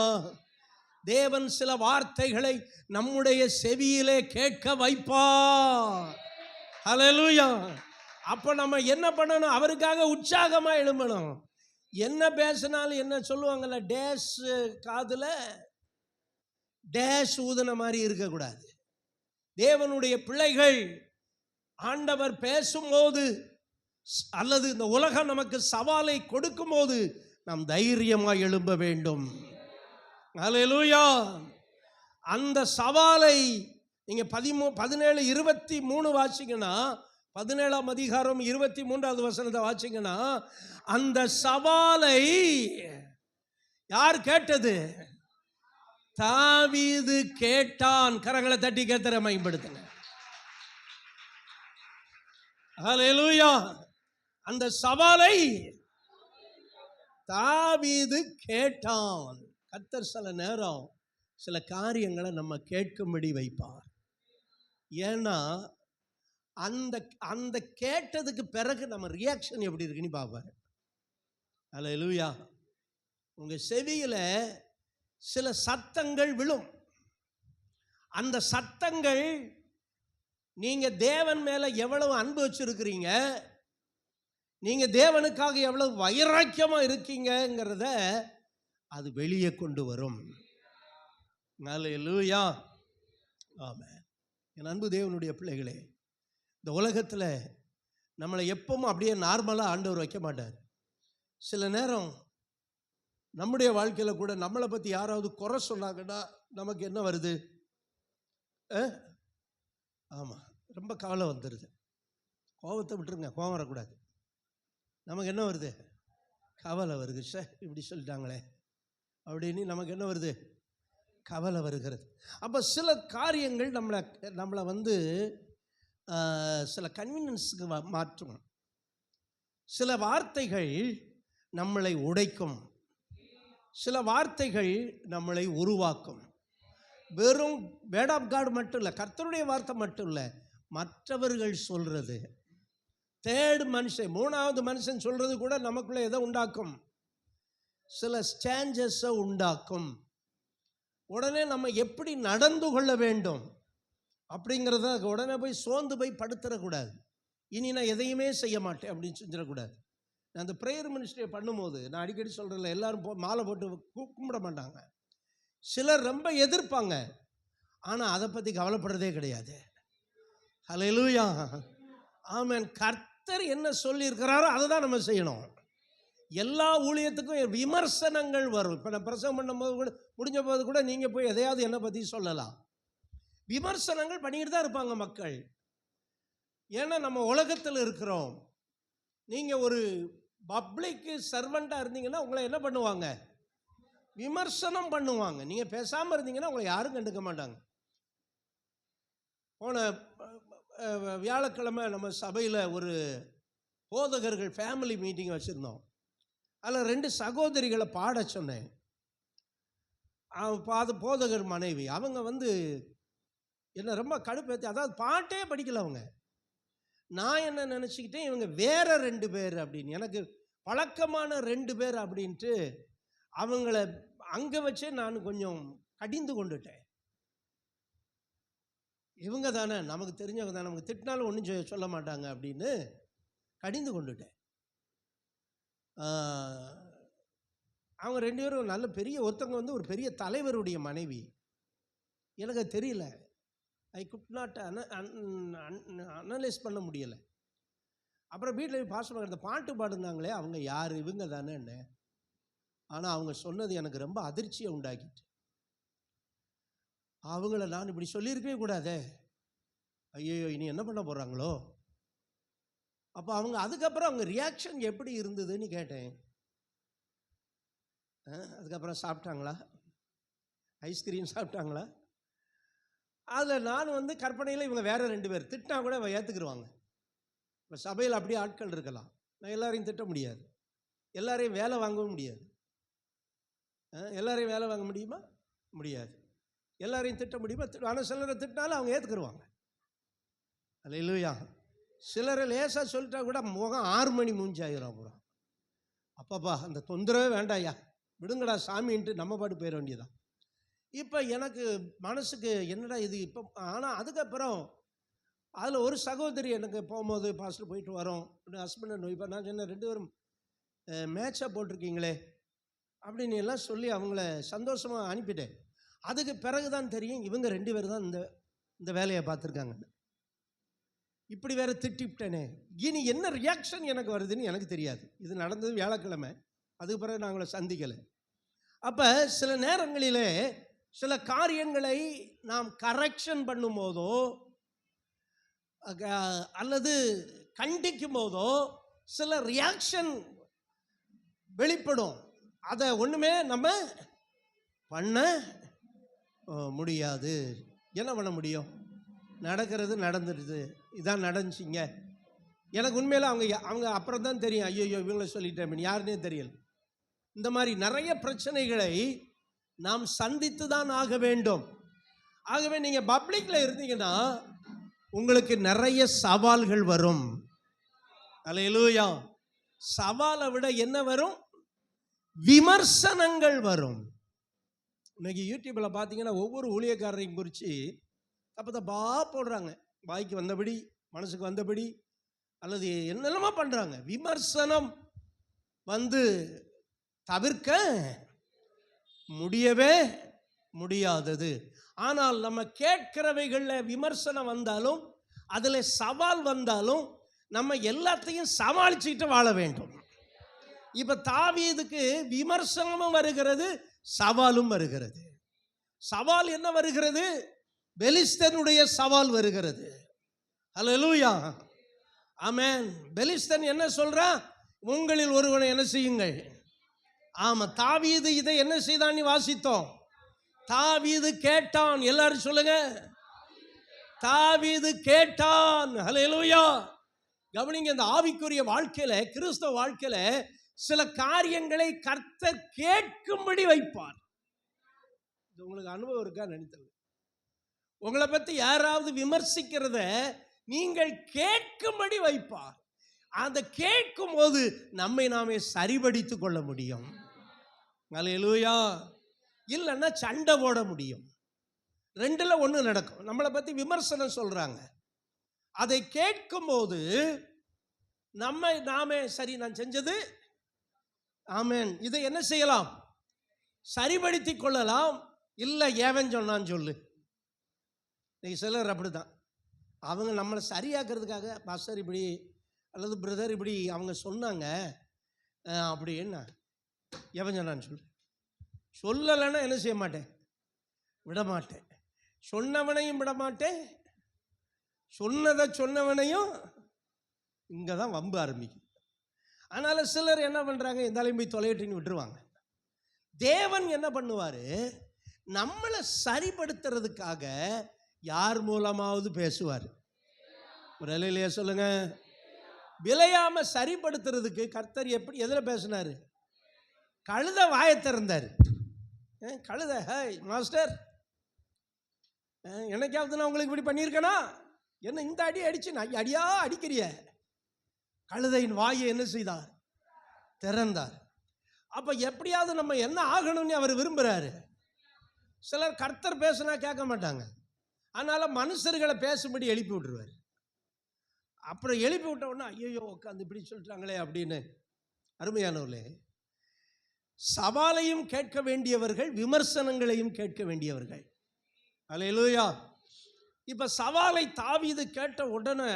தேவன் சில வார்த்தைகளை நம்முடைய செவியிலே கேட்க வைப்பார். அல்லேலூயா. அப்போ நம்ம என்ன பண்ணணும்? அவருக்காக உற்சாகமாக எழும்பணும். என்ன பேசினாலும் என்ன சொல்லுவாங்கல்ல, டேஸ் காதில் டேஷ் ஊதுன மாதிரி இருக்கக்கூடாது. தேவனுடைய பிள்ளைகள் ஆண்டவர் பேசும்போது அல்லது இந்த உலகம் நமக்கு சவாலை கொடுக்கும்போது நாம் தைரியமாய் எழும்ப வேண்டும். அல்லேலூயா. அந்த சவாலை நீங்க 17, 23 வாசிங்கன்னா, 17ஆம் அதிகாரம் 23வது வசனத்தை வாசிங்கன்னா, அந்த சவாலை யார் கேட்டது? தாவீது கேட்டான். கரங்களை தட்டி கர்த்தரை மகிமைப்படுத்துங்க. அல்லேலூயா. அந்த சவாலை தாவீது கேட்டான். கர்த்தர் சில நேரம் சில காரியங்களை நம்ம கேட்கும்படி வைப்பார். ஏன்னா அந்த அந்த கேட்டதுக்கு பிறகு நம்ம ரியாக்ஷன் எப்படி இருக்குன்னு பார்ப்பாரு. அல்லேலூயா. உங்க செவியில சில சத்தங்கள் விழும். அந்த சத்தங்கள் நீங்க தேவன் மேல எவ்வளவு அன்பு வச்சிருக்கிறீங்க, நீங்க தேவனுக்காக எவ்வளவு வைராக்கியமா இருக்கீங்கங்கிறத அது வெளியே கொண்டு வரும். அல்லேலூயா. ஆமென். என் அன்பு தேவனுடைய பிள்ளைகளே, இந்த உலகத்தில் நம்மளை எப்பவும் அப்படியே நார்மலாக ஆண்டவர் வைக்க மாட்டார். சில நேரம் நம்முடைய வாழ்க்கையில் கூட நம்மளை பற்றி யாராவது குறை சொன்னாங்கன்னா நமக்கு என்ன வருது? ஆமாம், ரொம்ப கவலை வந்துடுது. கோபத்தை விட்டுருங்க, கோபம் வரக்கூடாது. நமக்கு என்ன வருது? கவலை வருது. இப்படி சொல்லிட்டாங்களே அப்படின்னு நமக்கு என்ன வருது? கவலை வருகிறது. அப்போ சில காரியங்கள் நம்மளை வந்து சில கன்வீனியன்ஸுக்கு மாற்றும். சில வார்த்தைகள் நம்மளை உடைக்கும், சில வார்த்தைகள் நம்மளை உருவாக்கும். வெறும் வேர்ட் ஆஃப் காட் மட்டும் இல்லை, கர்த்தருடைய வார்த்தை மட்டும் இல்லை, மற்றவர்கள் சொல்றது, தேர்ட் மனுஷன், மூணாவது மனுஷன் சொல்றது கூட நமக்குள்ள எதை உண்டாக்கும்? சில சேஞ்சஸை உண்டாக்கும். உடனே நம்ம எப்படி நடந்து கொள்ள வேண்டும் அப்படிங்கிறத உடனே போய் சோர்ந்து போய் படுத்துடக்கூடாது. இனி நான் எதையுமே செய்ய மாட்டேன் அப்படின்னு செஞ்சிடக்கூடாது. நான் அந்த ப்ரேயர் மினிஸ்ட்ரியை பண்ணும்போது நான் அடிக்கடி சொல்கிறேன்ல, எல்லாரும் மாலை போட்டு கும்பிட மாட்டாங்க. சிலர் ரொம்ப எதிர்ப்பாங்க, ஆனால் அதை பற்றி கவலைப்படுறதே கிடையாது. ஹல்லேலூயா. ஆமென். கர்த்தர் என்ன சொல்லியிருக்கிறாரோ அதை தான் நம்ம செய்யணும். எல்லா ஊழியத்துக்கும் விமர்சனங்கள் வரும். இப்போ நான் பிரசங்கம் பண்ணும்போது கூட, முடிஞ்ச போது கூட நீங்கள் போய் எதையாவது என்னை பற்றி சொல்லலாம். விமர்சனங்கள் பண்ணிக்கிட்டு தான் இருப்பாங்க மக்கள். ஏன்னா நம்ம உலகத்தில் இருக்கிறோம். நீங்கள் ஒரு பப்ளிக்கு சர்வெண்ட்டாக இருந்தீங்கன்னா உங்களை என்ன பண்ணுவாங்க? விமர்சனம் பண்ணுவாங்க. நீங்கள் பேசாமல் இருந்தீங்கன்னா உங்களை யாரும் கண்டுக்க மாட்டாங்க. போன வியாழக்கிழமை நம்ம சபையில் ஒரு போதகர்கள் ஃபேமிலி மீட்டிங் வச்சுருந்தோம். அதில் 2 சகோதரிகளை பாட சொன்னேன். அது போதகர் மனைவி. அவங்க வந்து என்ன ரொம்ப கடுப்பேற்றி, அதாவது பாட்டே படிக்கல அவங்க. நான் என்ன நினச்சிக்கிட்டேன், இவங்க வேற 2 பேர் அப்படின்னு, எனக்கு பழக்கமான 2 பேர் அப்படின்ட்டு அவங்கள அங்கே வச்சே நான் கொஞ்சம் கடிந்து கொண்டுட்டேன். இவங்க தானே, நமக்கு தெரிஞ்சவங்க தானே, நமக்கு திட்டினாலும் ஒன்றும் சொல்ல மாட்டாங்க அப்படின்னு கடிந்து கொண்டுட்டேன். அவங்க 2 பேரும் நல்ல பெரிய, ஒருத்தவங்க வந்து ஒரு பெரிய தலைவருடைய மனைவி. எனக்கு தெரியல, ஐ குட் நாட் அனலைஸ் பண்ண முடியலை. அப்புறம் வீட்டில் பாஸ்டர் அந்த பாட்டு பாடுனாங்களே அவங்க யார்? இவங்க தானே என்ன. ஆனால் அவங்க சொன்னது எனக்கு ரொம்ப அதிர்ச்சியை உண்டாக்கிட்டு. அவங்கள நான் இப்படி சொல்லியிருக்கவே கூடாதே, ஐயோ இனி என்ன பண்ண போகிறாங்களோ. அப்போ அவங்க அதுக்கப்புறம் அவங்க ரியாக்ஷன் எப்படி இருந்ததுன்னு கேட்டேன். அதுக்கப்புறம் சாப்பிட்டாங்களா? ஐஸ்கிரீம் சாப்பிட்டாங்களா? அதில் நான் வந்து கற்பனையில் இவங்க வேற 2 பேர் திட்டினா கூட ஏற்றுக்குருவாங்க. இப்போ சபையில் அப்படியே ஆட்கள் இருக்கலாம். நான் எல்லாரையும் திட்ட முடியாது, எல்லாரையும் வேலை வாங்கவும் முடியாது. எல்லாரையும் வேலை வாங்க முடியுமா? முடியாது. எல்லாரையும் திட்ட முடியுமா? ஆனால் சிலரை திட்டினாலும் அவங்க ஏற்றுக்குருவாங்க. அல்லேலூயா. சிலரை லேசாக சொல்லிட்டா கூட முகம் 6 மணி மூஞ்சாயிரும். அப்புறம் அப்பப்பா அந்த தொந்தரவே வேண்டாயா, விடுங்கடா சாமின்ட்டு நம்ம பாட்டு போயிட வேண்டியதான். இப்போ எனக்கு மனசுக்கு என்னடா இது இப்போ. ஆனால் அதுக்கப்புறம் அதில் ஒரு சகோதரி எனக்கு போகும்போது, பாஸ்டர் போயிட்டு வரோம், ஹஸ்பண்ட் அண்ட் ஒய்ஃப், நான் சொன்னேன் 2 பேரும் மேட்சாக போட்டிருக்கீங்களே அப்படின்னு எல்லாம் சொல்லி அவங்கள சந்தோஷமாக அனுப்பிட்டேன். அதுக்கு பிறகுதான் தெரியும் இவங்க 2 பேர் தான் இந்த வேலையை பார்த்துருக்காங்க. இப்படி வேற திட்டிவிட்டேனே, இனி என்ன ரியாக்ஷன் எனக்கு வருதுன்னு எனக்கு தெரியாது. இது நடந்தது வியாழக்கிழமை, அதுக்கு பிறகு நான் உங்களை சந்திக்கலை. அப்போ சில நேரங்களிலே சில காரியங்களை நாம் கரெக்ஷன் பண்ணும் போதோ அல்லது கண்டிக்கும் போதோ சில ரியாக்ஷன் வெளிப்படும். அதை ஒன்றுமே நம்ம பண்ண முடியாது. என்ன பண்ண முடியும்? நடக்கிறது நடந்துடுது. இதான் நடந்துச்சிங்க. எனக்கு உண்மையில் அவங்க அப்புறம் தான் தெரியும், ஐயோ இவங்களை சொல்லிட்டேன் யாருன்னே தெரியல. இந்த மாதிரி நிறைய பிரச்சனைகளை நாம் சந்தித்து தான் ஆக வேண்டும். ஆகவே நீங்கள் பப்ளிக்கில் இருந்தீங்கன்னா உங்களுக்கு நிறைய சவால்கள் வரும். அல்லேலூயா. சவாலை விட என்ன வரும்? விமர்சனங்கள் வரும். இன்னைக்கு யூடியூப்பில் பார்த்தீங்கன்னா ஒவ்வொரு ஊழியக்காரரையும் குறித்து தப்பா போடுறாங்க. வாய்க்கு வந்தபடி, மனசுக்கு வந்தபடி, அல்லது என்னெல்லாமா பண்ணுறாங்க. விமர்சனம் வந்து தவிர்க்க முடியவே முடியாதது. ஆனால் நம்ம கேட்கிறவைகளில் விமர்சனம் வந்தாலும், அதில் சவால் வந்தாலும் நம்ம எல்லாத்தையும் சமாளிச்சுக்கிட்டு வாழ வேண்டும். இப்போ தாவீதுக்கு விமர்சனமும் வருகிறது, சவாலும் வருகிறது. சவால் என்ன வருகிறது? பெலிஸ்தனுடைய சவால் வருகிறது. அல்லேலூயா, ஆமென். பெலிஸ்தன் என்ன சொல்றான்? உங்களில் ஒருவனை என்ன செய்யுங்கள். ஆமா, தாவீது இதை என்ன செய்தான்? வாசித்தோம். தாவீது கேட்டான். எல்லாரும் சொல்லுங்க, தாவீது கேட்டான். அல்லேலூயா. கவனிங்க, இந்த ஆவிக்குரிய வாழ்க்கையில, கிறிஸ்தவ வாழ்க்கையில சில காரியங்களை கர்த்தர் கேட்கும்படி வைப்பார். இது உங்களுக்கு அனுபவம் இருக்கா நினைத்தது? உங்களை பத்தி யாராவது விமர்சிக்கிறத நீங்கள் கேட்கும்படி வைப்பார். அதை கேட்கும் போது நம்மை நாமே சரிபடித்துக் கொள்ள முடியும். அல்லேலூயா. இல்லைன்னா சண்டை போட முடியும். 2ல் 1 நடக்கும். நம்மளை பத்தி விமர்சனம் சொல்றாங்க, அதை கேட்கும் போது நாமே சரி, நான் செஞ்சது ஆமென், இதை என்ன செய்யலாம்? சரிபடுத்தி கொள்ளலாம். இல்லை ஏவன் சொன்னான்னு சொல்லு. இன்னைக்கு சிலர் அப்படிதான். அவங்க நம்மளை சரியாக்குறதுக்காக, பாஸ்டர் இப்படி அல்லது பிரதர் இப்படி அவங்க சொன்னாங்க அப்படி, என்ன எவன் சொன்னான்னு சொல்லு. சொல்லலைன்னா என்ன செய்ய மாட்டேன்? விட மாட்டேன். சொன்னவனையும் விட மாட்டேன், சொன்னதை சொன்னவனையும். இங்கே தான் வம்பு ஆரம்பிக்கும். அதனால் சிலர் என்ன பண்ணுறாங்க? இருந்தாலும் போய் தொலையிட்டுன்னு விட்டுருவாங்க. தேவன் என்ன பண்ணுவார்? நம்மளை சரிப்படுத்துறதுக்காக யார் மூலமாவது பேசுவார். ஒரு அலையிலேயே சொல்லுங்க. விளையாம சரிப்படுத்துறதுக்கு கர்த்தர் எப்படி எதில் பேசினார்? கழுத வாயை திறந்தார். கழுத, ஹாய் மாஸ்டர், என்னைக்காவது நான் உங்களுக்கு இப்படி பண்ணியிருக்கேனா? என்ன இந்த அடி அடிச்சு நான் அடியா அடிக்கிறிய? கழுதையின் வாயை என்ன செய்தார்? திறந்தார். அப்ப எப்படியாவது நம்ம என்ன ஆகணும்னு அவர் விரும்புறாரு. சிலர் கர்த்தர் பேசினா கேட்க மாட்டாங்க, அதனால மனுஷர்களை பேசும்படி எழுப்பி விட்டுருவார். அப்புறம் எழுப்பி விட்ட உடனே ஐயோ உட்காந்து இப்படி சொல்லிட்டாங்களே அப்படின்னு. அருமையானவர்களே, சவாலையும் கேட்க வேண்டியவர்கள், விமர்சனங்களையும் கேட்க வேண்டியவர்கள். அல்லேலூயா. இப்ப சவாலை தாவீது கேட்ட உடனே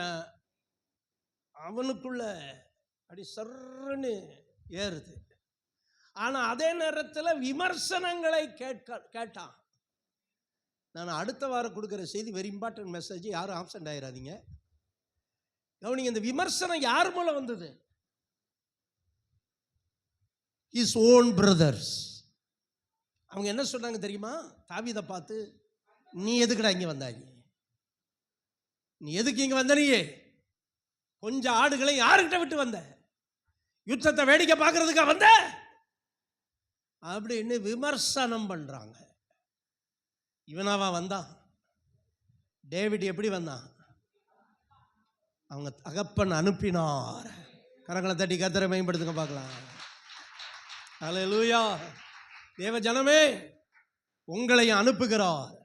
அவனுக்குள்ள அடி சர்ன்னு ஏறுது. ஆனா அதே நேரத்தில் விமர்சனங்களை கேட்டான். நான் அடுத்த வாரம் கொடுக்குற செய்தி வெரி இம்பார்ட்டன்ட் மெசேஜ், யாரும் ஆப்சென்ட் ஆயிடாதீங்க. கவனிங்க, இந்த விமர்சனம் யார் மூலம் வந்தது? his own brothers. அவங்க என்ன சொன்னாங்க தெரியுமா? தாவீதை பார்த்து, நீ எதுக்குடா இங்க வந்தாங்க? நீ எதுக்கு இங்க வந்த? நீயே கொஞ்சம் ஆடுகளை யாருக்கிட்ட விட்டு வந்த? யுத்தத்தை வேடிக்கை பார்க்கறதுக்கா வந்த? அப்படின்னு விமர்சனம் பண்றாங்க. இவனாவா வந்தான்? டேவிட் எப்படி வந்தான்? அவங்க தகப்பன் அனுப்பினார். கரங்களை தட்டி கர்த்தரை மேம்படுத்துங்க பார்க்கலாம். அல்லேலூயா. தேவ ஜனமே, உங்களை அனுப்புகிறார்.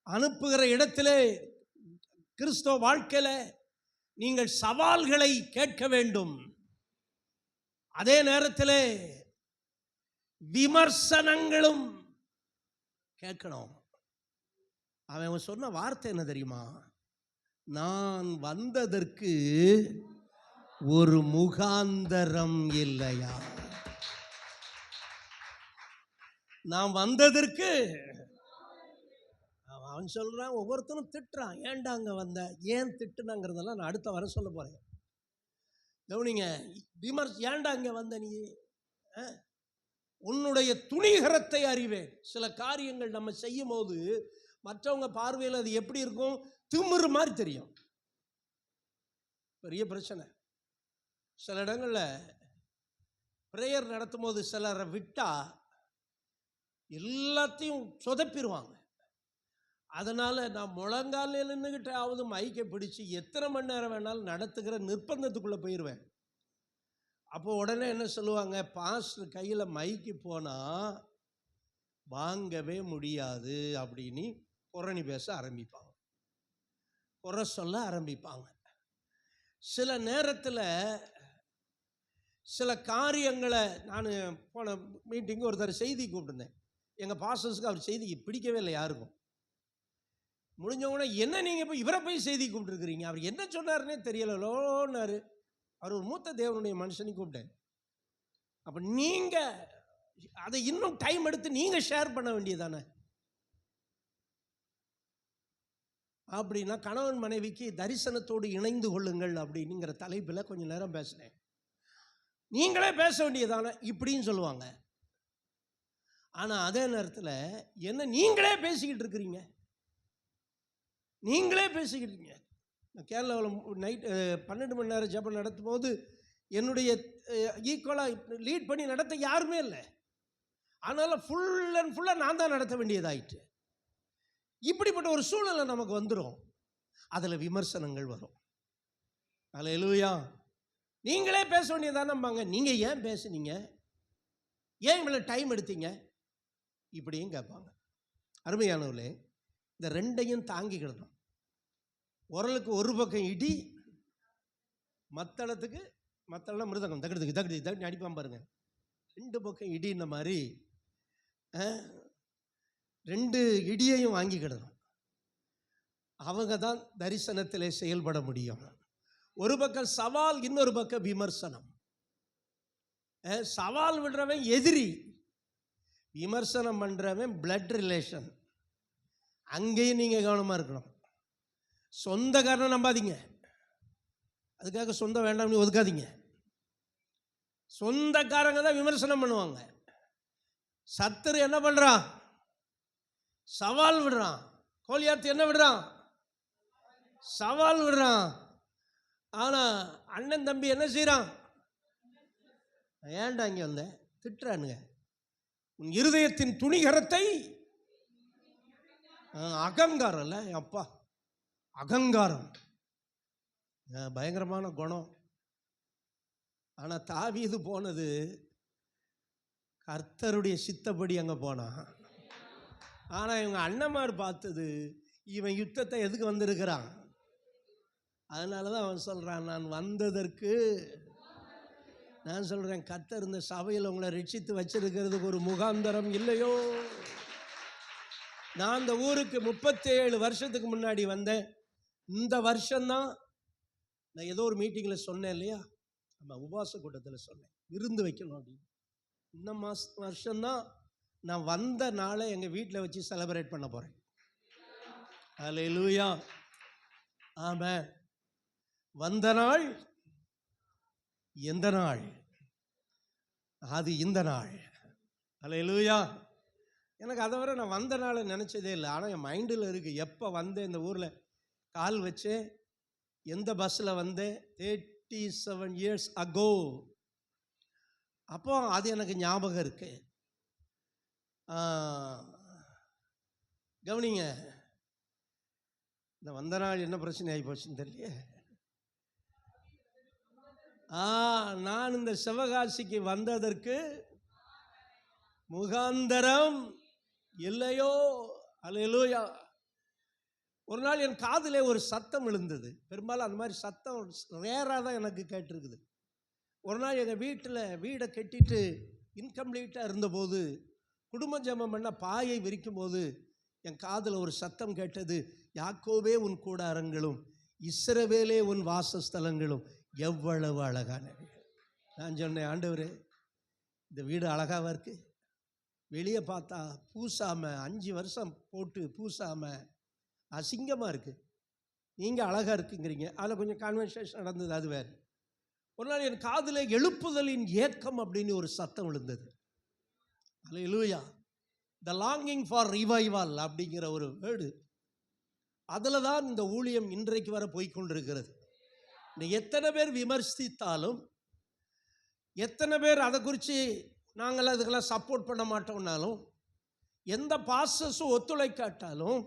அனுப்புகிற இடத்திலே கிறிஸ்தவ வாழ்க்கையில நீங்கள் சவால்களை கேட்க வேண்டும். அதே நேரத்தில் விமர்சனங்களும் கேட்கணும். அவன் சொன்ன வார்த்தை என்ன தெரியுமா? நான் வந்ததற்கு ஒரு முகாந்தரம் இல்லையா? நான் வந்ததற்கு அவன் சொல்றான். ஒவ்வொருத்தரும் திட்டுறான், ஏன்டா அங்க வந்த, ஏன் திட்டுனாங்கிறதெல்லாம் நான் அடுத்த வர சொல்ல போறேன். கவனிங்க, ஏன்டா இங்க வந்த நீ? உன்னுடைய துணிகரத்தை அறிவேன். சில காரியங்கள் நம்ம செய்யும் போது மற்றவங்க பார்வையில் அது எப்படி இருக்கும்? திமிரு மாதிரி தெரியும். பெரிய பிரச்சனை. சில இடங்கள்ல பிரேயர் நடத்தும் போது சிலரை விட்டா எல்லாத்தையும் சொதப்பிடுவாங்க. அதனால நான் முழங்காலில் நின்றுகிட்டாவது மைக்கை பிடிச்சு எத்தனை மணி நேரம் வேணாலும் நடத்துகிற நிர்பந்தத்துக்குள்ள போயிடுவேன். அப்போ உடனே என்ன சொல்லுவாங்க? பாஸ்டர் கையில் மைக்கு போனால் வாங்கவே முடியாது அப்படின்னு புரணி பேச ஆரம்பிப்பாங்க, குறை சொல்ல ஆரம்பிப்பாங்க. சில நேரத்தில் சில காரியங்களை, நான் போன மீட்டிங்கு ஒருத்தர் செய்தி கூப்பிட்டுருந்தேன். எங்கள் பாஸ்டர்ஸுக்கு அவர் செய்தி பிடிக்கவே இல்லை யாருக்கும். முடிஞ்சவொடனே என்ன நீங்கள் இப்போ இவரை போய் செய்தி கூப்பிட்டுருக்குறீங்க, அவர் என்ன சொன்னார்னே தெரியலோன்னாரு. அவர் ஒரு மூத்த தேவனுடைய மனுஷனை கூப்பிட்டேன். அப்போ நீங்கள் அதை இன்னும் டைம் எடுத்து நீங்கள் ஷேர் பண்ண வேண்டியதானே? அப்படின்னா கணவன் மனைவிக்கு தரிசனத்தோடு இணைந்து கொள்ளுங்கள் அப்படிங்கிற தலைப்பில் கொஞ்சம் நேரம் பேசினேன். நீங்களே பேச வேண்டியதானே இப்படின்னு சொல்லுவாங்க. ஆனால் அதே நேரத்தில் என்ன நீங்களே பேசிக்கிட்டு இருக்கிறீங்க, நீங்களே பேசிக்கிட்டு இருக்கீங்க. நான் கேரளாவில் நைட் 12 மணி நேரம் ஜெபம் நடத்தும் போது என்னுடைய ஈக்குவலாக லீட் பண்ணி நடத்த யாருமே இல்லை. அதனால் ஃபுல் அண்ட் ஃபுல்லாக நான் தான் நடத்த வேண்டியதாயிட்டு. இப்படிப்பட்ட ஒரு சூழ்நிலை நமக்கு வந்துடும். அதில் விமர்சனங்கள் வரும். அல்லேலூயா. நீங்களே பேச வேண்டியதானம்பாங்க. நீங்கள் ஏன் பேசுனீங்க, ஏன் இவ்வளோ டைம் எடுத்தீங்க இப்படியும் கேட்பாங்க. அருமையானவர்களே, இந்த ரெண்டையும் தாங்கிக்கிடணும். உரலுக்கு ஒரு பக்கம் இடி, மத்தளத்துக்கு மத்தளம் மிருதங்கம் தகுதுக்கு தகுதி தகுதி அடிப்பான் பாருங்க. 2 பக்கம் இடின மாதிரி 2 இடியையும் வாங்கிக்கிடணும். அவங்க தான் தரிசனத்திலே செயல்பட முடியும். ஒரு பக்கம் சவால், இன்னொரு பக்கம் விமர்சனம். சவால் விடுறவன் எதிரி, விமர்சனம் பண்ணுறவன் பிளட் ரிலேஷன். அங்கேயும் நீங்கள் கவனமாக இருக்கணும். சொந்தக்காரனை நம்பாதீங்க, அதுக்காக சொந்தம் வேண்டாம்னு ஒதுக்காதீங்க. சொந்தக்காரங்க தான் விமர்சனம் பண்ணுவாங்க. சத்துரு என்ன பண்ணுறான்? சவால் விடுறான். கோலியாத்து என்ன விடுறான்? சவால் விடுறான். ஆனால் அண்ணன் தம்பி என்ன செய்கிறான்? ஏன்டா இங்கே வந்த திட்டுறானுங்க. உன் இருதயத்தின் துணிகரத்தை, அகங்காரம் இல்லை அப்பா, அகங்காரம் பயங்கரமான குணம். ஆனால் தாவீது போனது கர்த்தருடைய சித்தப்படி அங்கே போனான். ஆனால் இவங்க அண்ணன்மார் பார்த்தது இவன் யுத்தத்தை எதுக்கு வந்திருக்கிறான். அதனால தான் அவன் சொல்கிறான், நான் வந்ததற்கு, நான் சொல்கிறேன் கர்த்தர் இந்த சபையில் உங்களை ரட்சித்து வச்சிருக்கிறதுக்கு ஒரு முகாந்தரம் இல்லையோ. நான் இந்த ஊருக்கு 37 வருஷத்துக்கு முன்னாடி வந்தேன். இந்த வருஷம்தான் நான் ஏதோ ஒரு மீட்டிங்கில் சொன்னேன் இல்லையா, நம்ம உபவாச கூட்டத்தில் சொன்னேன் விருந்து வைக்கணும் அப்படின்னு. இந்த வருஷம்தான் நான் வந்த நாளை எங்கள் வீட்டில் வச்சு செலிப்ரேட் பண்ண போகிறேன். அல்லேலூயா. ஆமாம், வந்த நாள் எந்த நாள்? அது இந்த நாள். அல்லேலூயா. எனக்கு அதை வரை நான் வந்த நாளை நினச்சதே இல்லை. ஆனால் என் மைண்டில் இருக்குது, எப்போ வந்தேன் இந்த ஊரில் கால் வச்சேன், எந்த பஸ்ஸில் வந்தேன், 37 years ago. அப்போ அது எனக்கு ஞாபகம் இருக்கு. கவனிங்க, இந்த வந்த நாள் என்ன பிரச்சனை ஆகி போச்சுன்னு தெரியலையே. நான் இந்த சிவகாசிக்கு வந்ததற்கு முகாந்தரம் இல்லையோ. அல்லேலூயா. ஒரு நாள் என் காதிலே ஒரு சத்தம் விழுந்தது. பெரும்பாலும் அந்த மாதிரி சத்தம் ரேராக தான் எனக்கு கேட்டிருக்குது. ஒரு நாள் எங்கள் வீட்டில் வீடை கட்டிட்டு இன்கம்ப்ளீட்டாக இருந்தபோது குடும்ப ஜெபம் பண்ண பாயை விரிக்கும் போது என் காதில் ஒரு சத்தம் கேட்டது, யாக்கோபே உன் கூடாரங்களும் இஸ்ரவேலே உன் வாசஸ்தலங்களும் எவ்வளவு அழகானவை. நான் சொன்னேன், ஆண்டவரே இந்த வீடு அழகாவா இருக்கு, வெளியே பார்த்தா பூசாம 5 வருஷம் போட்டு பூசாம அசிங்கமாக இருக்கு, நீங்கள் அழகாக இருக்குங்கிறீங்க. அதில் கொஞ்சம் கான்வர்சேஷன் நடந்தது, அது வேறு. ஒரு நாள் என் காதில் எழுப்புதலின் ஏக்கம் அப்படின்னு ஒரு சத்தம் விழுந்தது. அல்லேலூயா. த லாங்கிங் ஃபார் ரிவைவல் அப்படிங்கிற ஒரு வேர்டு, அதில் தான் இந்த ஊழியம் இன்றைக்கு வர போய்கொண்டிருக்கிறது. எத்தனை பேர் விமர்சித்தாலும், எத்தனை பேர் அதை குறித்து நாங்கள் அதுக்கெல்லாம் சப்போர்ட் பண்ண மாட்டோம்னாலும், எந்த பாஸ்டர்ஸும் ஒத்துழைக்காட்டாலும்,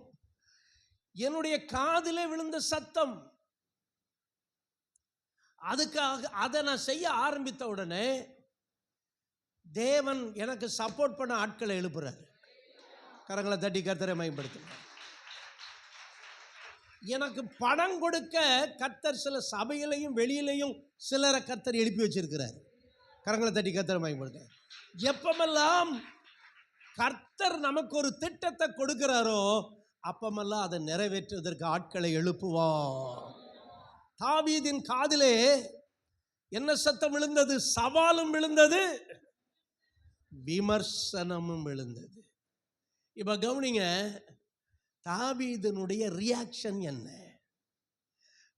என்னுடைய காதிலே விழுந்த சத்தம், அதுக்காக அதை நான் செய்ய ஆரம்பித்த உடனே தேவன் எனக்கு சப்போர்ட் பண்ண ஆட்களை எழுப்புறார். கரங்களை தட்டி கர்த்தரை மகிமைப்படுத்துங்க. எனக்கு பணம் கொடுக்க கர்த்தர் சில சபையிலையும் வெளியிலையும் சிலரை கர்த்தர் எழுப்பி வச்சிருக்கிறார். கரங்களை தட்டி கர்த்தரை மகிமைப்படுத்துங்க. எப்பமெல்லாம் கர்த்தர் நமக்கு ஒரு திட்டத்தை கொடுக்கிறாரோ அப்பமெல்லாம் அதை நிறைவேற்றுவதற்கு ஆட்களை எழுப்புவான். தாவீதின் காதிலே என்ன சத்தம் விழுந்தது? சவாலும் விழுந்தது, விமர்சனமும் விழுந்தது. இப்ப கவனிங்க, தாவீதினுடைய ரியாக்ஷன் என்ன?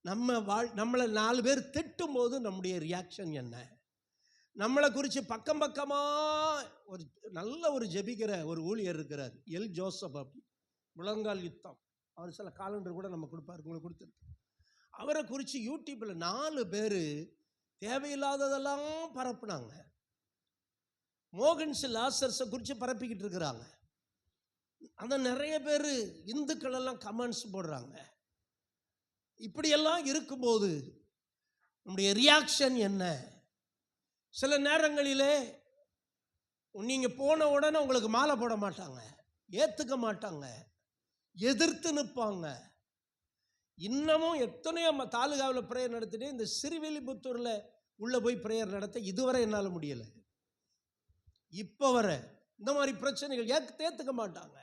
நம்மளை 4 பேர் திட்டும் போது நம்முடைய ரியாக்ஷன் என்ன? நம்மளை குறித்து பக்கம் பக்கமா ஒரு நல்ல ஒரு ஜெபிக்கிற ஒரு ஊழியர் இருக்கிறார், எல் ஜோசப். அப்படி முழங்கால் யுத்தம், அவர் சில காலண்டர் கூட நம்ம கொடுப்பாரு, உங்களுக்கு கொடுத்துருக்கு. அவரை குறித்து யூடியூப்பில் 4 பேர் தேவையில்லாததெல்லாம் பரப்புனாங்க. மோகன்சி லாசர்ஸை குறித்து பரப்பிக்கிட்டு இருக்கிறாங்க. அந்த நிறைய பேர் இந்துக்கள் எல்லாம் கமெண்ட்ஸ் போடுறாங்க. இப்படியெல்லாம் இருக்கும்போது நம்முடைய ரியாக்ஷன் என்ன? சில நேரங்களிலே நீங்கள் போன உடனே உங்களுக்கு மாலை போட மாட்டாங்க, ஏற்றுக்க மாட்டாங்க, எதிர்த்து நிற்பாங்க. இன்னமும் எத்தனையோ தாலுகாவில் ப்ரேயர் நடத்திட்டு இந்த சிறுவில்லிபுத்தூரில் உள்ளே போய் ப்ரேயர் நடத்த இதுவரை என்னால் முடியலை. இப்போ வர இந்த மாதிரி பிரச்சனைகள் ஏற்றுக்க மாட்டாங்க.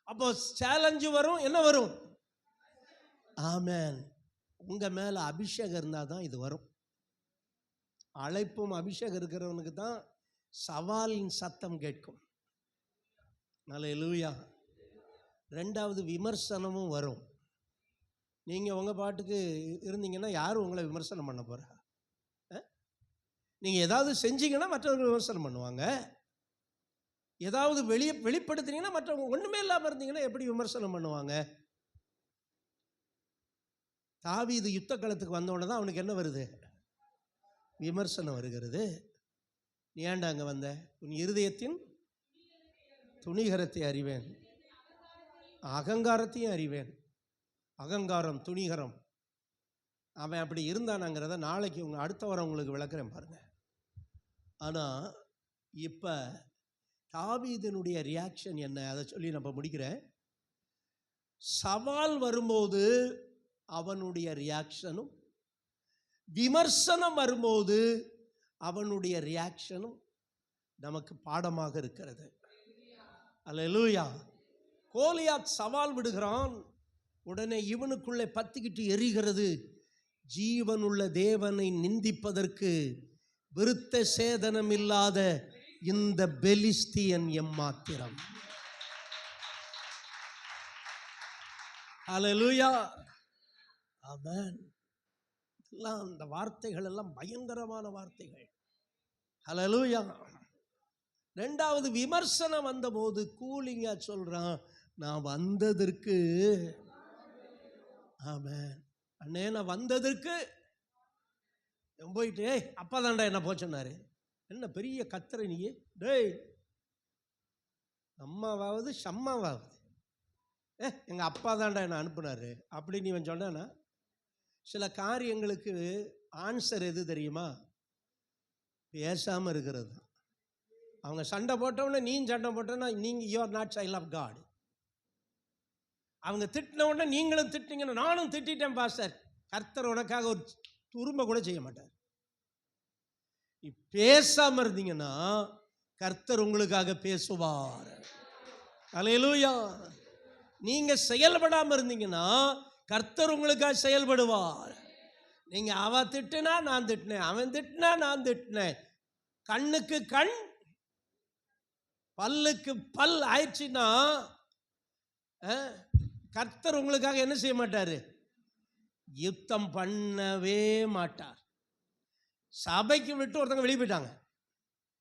அப்போ சேலஞ்சு வரும், என்ன வரும்? ஆமென். உங்கள் மேலே அபிஷேகம் இருந்தால் தான் இது வரும். அழைப்பும் அபிஷேகம் இருக்கிறவனுக்கு தான் சவாலின் சத்தம் கேட்கும். அல்லேலூயா. 2வது விமர்சனமும் வரும். நீங்கள் உங்கள் பாட்டுக்கு இருந்தீங்கன்னா யாரும் உங்களை விமர்சனம் பண்ண போகிறா? நீங்கள் ஏதாவது செஞ்சீங்கன்னா மற்றவர்கள் விமர்சனம் பண்ணுவாங்க. ஏதாவது வெளிப்படுத்தினீங்கன்னா மற்றவங்க ஒன்றுமே இல்லாமல் இருந்தீங்கன்னா எப்படி விமர்சனம் பண்ணுவாங்க? தாவீது யுத்த களத்துக்கு வந்தோடனே தான் அவனுக்கு என்ன வருது? விமர்சனம் வருகிறது. நீ ஏன்டா அங்கே வந்த? உன் இருதயத்தின் துணிகரத்தை அறிவேன், அகங்காரத்தையும் அறிவேன். அகங்காரம், துணிகரம், அவன் அப்படி இருந்தானாங்கிறத நாளைக்கு அடுத்த வாரம் உங்களுக்கு விளக்குறேன் பாருங்க. ஆனால் இப்போ தாவீதினுடைய ரியாக்ஷன் என்ன, அதை சொல்லி நம்ம முடிக்கிறேன். சவால் வரும்போது அவனுடைய ரியாக்ஷனும், விமர்சனம் வரும்போது அவனுடைய ரியாக்ஷனும் நமக்கு பாடமாக இருக்கிறது. அல்லேலூயா. கோலியாத் சவால் விடுகிறான், உடனே இவனுக்குள்ளே பத்திக்கிட்டு எரிகிறது. ஜீவனுள்ள தேவனை நிந்திப்பதற்கு விருத்த சேதனம் இல்லாத இந்த பெலிஸ்தியன் எம்மாத்திரம். அல்லேலூயா. ஆமென். எல்லாம் அந்த வார்த்தைகள் எல்லாம் பயங்கரமான வார்த்தைகள். அல்லேலூயா. 2வது விமர்சனம் வந்தபோது கூலிங்கா சொல்றான், நான் வந்ததற்கு, ஆமென் அண்ணே, நான் வந்ததற்கு போயிட்டு அப்பா தாண்டா என்ன போச்சோன்னாரு. என்ன பெரிய கத்திர நீ, டேய் அம்மாவாவது சம்மாவாவது, எங்கள் அப்பா தாண்டா என்ன அனுப்புனாரு அப்படின்னு இவன் சொன்னானா? சில காரியங்களுக்கு ஆன்சர் எது தெரியுமா? பேசாமல் இருக்கிறது தான். அவங்க சண்டை போட்டவுடனே நீயும் சண்டை போட்டோன்னா நீங்கள் you are not child of God. அவங்க திட்டின உடனே நீங்களும் திட்டிங்கன்னா நானும் திட்டேன் பாஸ்டர், கர்த்தர் உனக்காக ஒரு துரும்ப கூட செய்ய மாட்டார். பேசாமல் இருந்தீங்கன்னா கர்த்தர் உங்களுக்காக பேசுவார். அல்லேலூயா. நீங்க செயல்படாம இருந்தீங்கன்னா கர்த்தர் உங்களுக்காக செயல்படுவார். நீங்க அவ திட்டுனா நான் திட்டினேன், அவன் திட்டினா நான் திட்டினேன், கண்ணுக்கு கண் பல்லுக்கு பல் ஆயிடுச்சுன்னா கர்த்தர் உங்களுக்காக என்ன செய்ய மாட்டாரு? யுத்தம் பண்ணவே மாட்டார். சபைக்கு விட்டு ஒருத்தங்க வெளியே போயிட்டாங்க.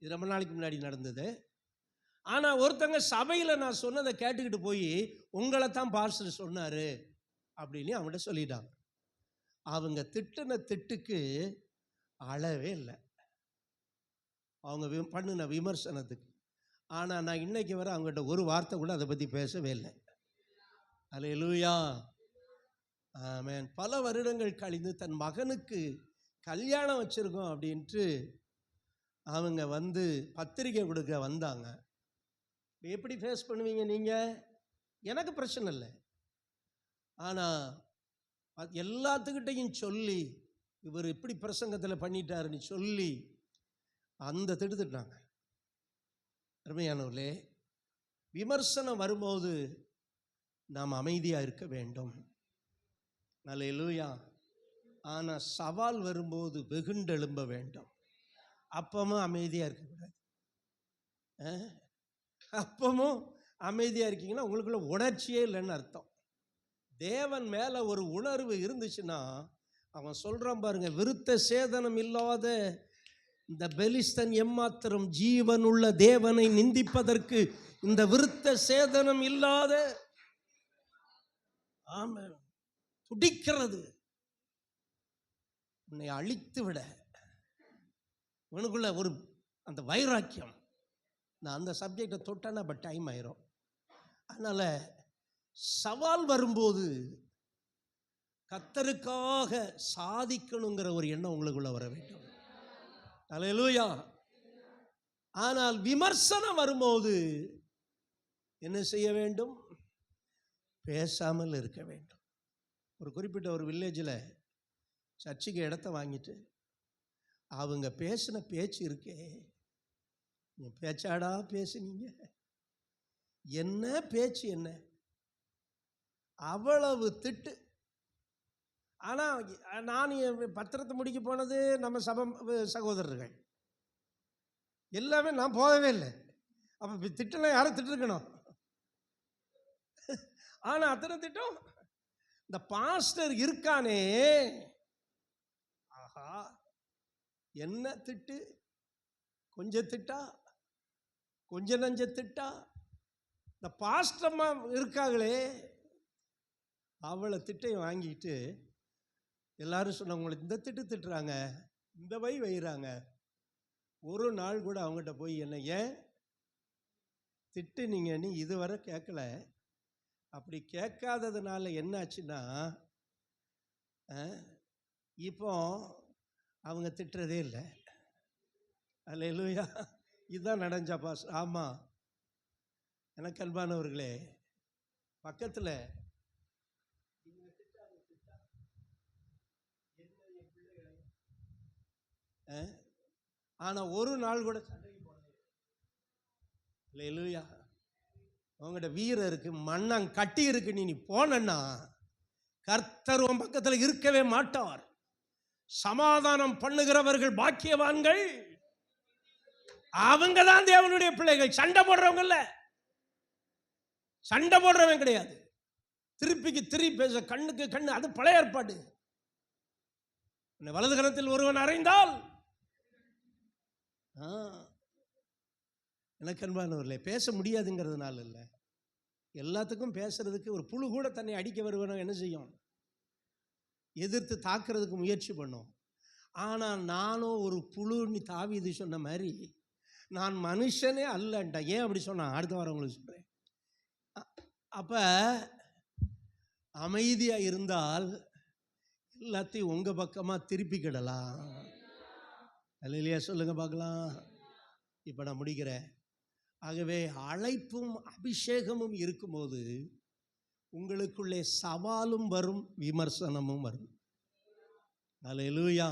இது ரொம்ப நாளைக்கு முன்னாடி நடந்தது. ஆனால் ஒருத்தங்க சபையில் நான் சொன்னதை கேட்டுக்கிட்டு போய் உங்களை தான் பாஸ்டர் சொன்னார் அப்படின்னு அவங்கள்ட்ட சொல்லிட்டாங்க. அவங்க திட்டின திட்டுக்கு அளவே இல்லை, அவங்க பண்ணின விமர்சனத்துக்கு. ஆனால் நான் இன்னைக்கு வர அவங்ககிட்ட ஒரு வார்த்தை கூட அதை பற்றி பேசவே இல்லை. அல்லேலூயா, ஆமென். பல வருடங்கள் கழிந்து தன் மகனுக்கு கல்யாணம் வச்சுருக்கோம் அப்படின்ட்டு அவங்க வந்து பத்திரிக்கை கொடுக்க வந்தாங்க. எப்படி ஃபேஸ் பண்ணுவீங்க நீங்கள்? எனக்கு பிரச்சனை இல்லை. ஆனால் எல்லாத்துக்கிட்டையும் சொல்லி இவர் இப்படி பிரசங்கத்தில் பண்ணிட்டாருன்னு சொல்லி அந்த திட்டுத்திட்டாங்க. அருமையானவர்களே, விமர்சனம் வரும்போது நாம் அமைதியாக இருக்க வேண்டும். அல்லேலூயா. ஆனால் சவால் வரும்போது வெகுண்டெழும்ப வேண்டும். அப்பமும் அமைதியாக இருக்கக்கூடாது. அப்பமும் அமைதியாக இருக்கீங்கன்னா உங்களுக்குள்ள உணர்ச்சியே இல்லைன்னு அர்த்தம். தேவன் மேலே ஒரு உணர்வு இருந்துச்சுன்னா அவன் சொல்கிறான் பாருங்க, விருத்த சேதனம் இல்லாத இந்த பெலிஸ்தன் எம்மாத்திரம் ஜீவன் உள்ள தேவனை நிந்திப்பதற்கு இந்த விருத்த சேதனம் இல்லாத ஆமென் துடிக்கிறது உன்னை அழித்து விட. உனக்குள்ள ஒரு அந்த வைராக்கியம். நான் அந்த சப்ஜெக்டை தொட்டேன்னா அப்போ டைம் ஆயிரும். அதனால் சவால் வரும்போது கர்த்தருக்காக சாதிக்கணுங்கிற ஒரு எண்ணம் உங்களுக்குள்ள வர வேண்டும். அல்லேலூயா. ஆனால் விமர்சனம் வரும்போது என்ன செய்ய வேண்டும்? பேசாமல் இருக்க வேண்டும். ஒரு குறிப்பிட்ட ஒரு வில்லேஜில் சர்ச்சுக்கு இடத்த வாங்கிட்டு அவங்க பேசின பேச்சு இருக்கே, பேச்சாடா பேசுனீங்க, என்ன பேச்சு, என்ன அவ்வளவு திட்டு. ஆனால் நான் பத்திரத்தை முடிக்க போனது நம்ம சகோதரர்கள் எல்லாமே, நான் போகவே இல்லை. அப்போ திட்டலாம் யாரும் திட்டிருக்கணும். ஆனால் அத்தனை திட்டம் இந்த பாஸ்டர் இருக்கானே, ஆஹா என்ன திட்டு. கொஞ்சம் திட்டா, கொஞ்ச நஞ்ச திட்டா. இந்த பாஸ்டர்மா இருக்காங்களே அவளை திட்டையும் வாங்கிட்டு எல்லாரும் சொன்னவங்களுக்கு இந்த திட்டு திட்டுறாங்க, இந்த வைகிறாங்க. ஒரு நாள் கூட அவங்ககிட்ட போய் என்ன ஏன் திட்டு நீங்கன்னு இதுவரை கேட்கல. அப்படி கேட்காததுனால என்னாச்சுன்னா இப்போ அவங்க திட்டுறதே இல்லை. அல்லேலூயா. இதுதான் நடந்தா பாஸ். ஆமாம், எனக்கு அன்பானவர்களே, பக்கத்தில் ஆனால் ஒரு நாள் கூட சண்டைக்கு போனது. அல்லேலூயா. உங்கள்கிட்ட வீரம் இருக்கு, மண்ணாங் கட்டி இருக்கு, நீ போனா கர்த்தர் உன் பக்கத்தில் இருக்கவே மாட்டார். சமாதானம் பண்ணுகிறவர்கள் பாக்கியவான்கள், அவங்க தான் தேவனுடைய பிள்ளைகள். சண்டை போடுறவங்க இல்ல, சண்டை போடுறவன் கிடையாது. திருப்பிக்கு திருப்பி பேச, கண்ணுக்கு கண்ணு, அது பழைய ஏற்பாடு. வலது கரத்தில் ஒருவன் அறைந்தால், எனக்கு அன்பானவர்களே, பேச முடியாதுங்கிறதுனால இல்லை, எல்லாத்துக்கும் பேசுறதுக்கு ஒரு புழு கூட தன்னை அடிக்க வருவன என்ன செய்யும்? எதிர்த்து தாக்குறதுக்கு முயற்சி பண்ணும். ஆனால் நானும் ஒரு புழுன்னு தாவீது சொன்ன மாதிரி நான் மனுஷனே அல்லன்ட்டா. ஏன் அப்படி சொன்னான் அடுத்த வாரம் உங்களுக்கு சொல்கிறேன். அப்போ அமைதியாக இருந்தால் எல்லாத்தையும் உங்கள் பக்கமாக திருப்பிக்கிடலாம். அல்லேலூயா சொல்லுங்க பார்க்கலாம். இப்போ நான் முடிக்கிறேன். ஆகவே அழைப்பும் அபிஷேகமும் இருக்கும்போது உங்களுக்குள்ளே சவாலும் வரும், விமர்சனமும் வரும். அல்லேலூயா.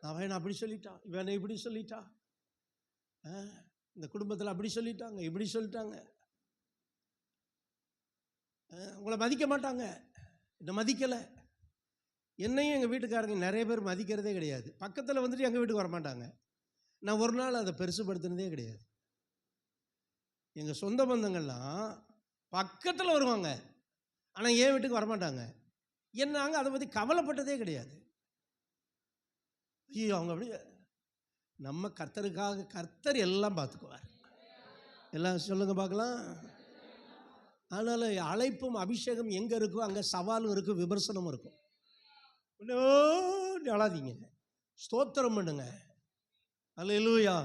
அவன் அப்படி சொல்லிட்டான், இவனை இப்படி சொல்லிட்டா, இந்த குடும்பத்தில் அப்படி சொல்லிட்டாங்க, இப்படி சொல்லிட்டாங்க, உங்களை மதிக்க மாட்டாங்க, என்னை மதிக்கலை. என்னையும் எங்கள் வீட்டுக்காரங்க நிறைய பேர் மதிக்கிறதே கிடையாது. பக்கத்தில் வந்துட்டு எங்கள் வீட்டுக்கு வரமாட்டாங்க. நான் ஒரு நாள் அதை பெருசுபடுத்தினதே கிடையாது. எங்கள் சொந்த பந்தங்கள்லாம் பக்கத்தில் வருவாங்க, ஆனால் என் வீட்டுக்கு வரமாட்டாங்க. என்னாங்க அதை பற்றி கவலைப்பட்டதே கிடையாது. ஐயோ அவங்க அப்படி. நம்ம கர்த்தருக்காக கர்த்தர் எல்லாம் பார்த்துக்குவார். எல்லாம் சொல்லுங்க பார்க்கலாம். அதனால் அழைப்பும் அபிஷேகம் எங்கே இருக்கோ அங்கே சவாலும் இருக்கும், விமர்சனமும் இருக்கும். அழாதீங்க, ஸ்தோத்திரம் பண்ணுங்க. அல்லேலூயா,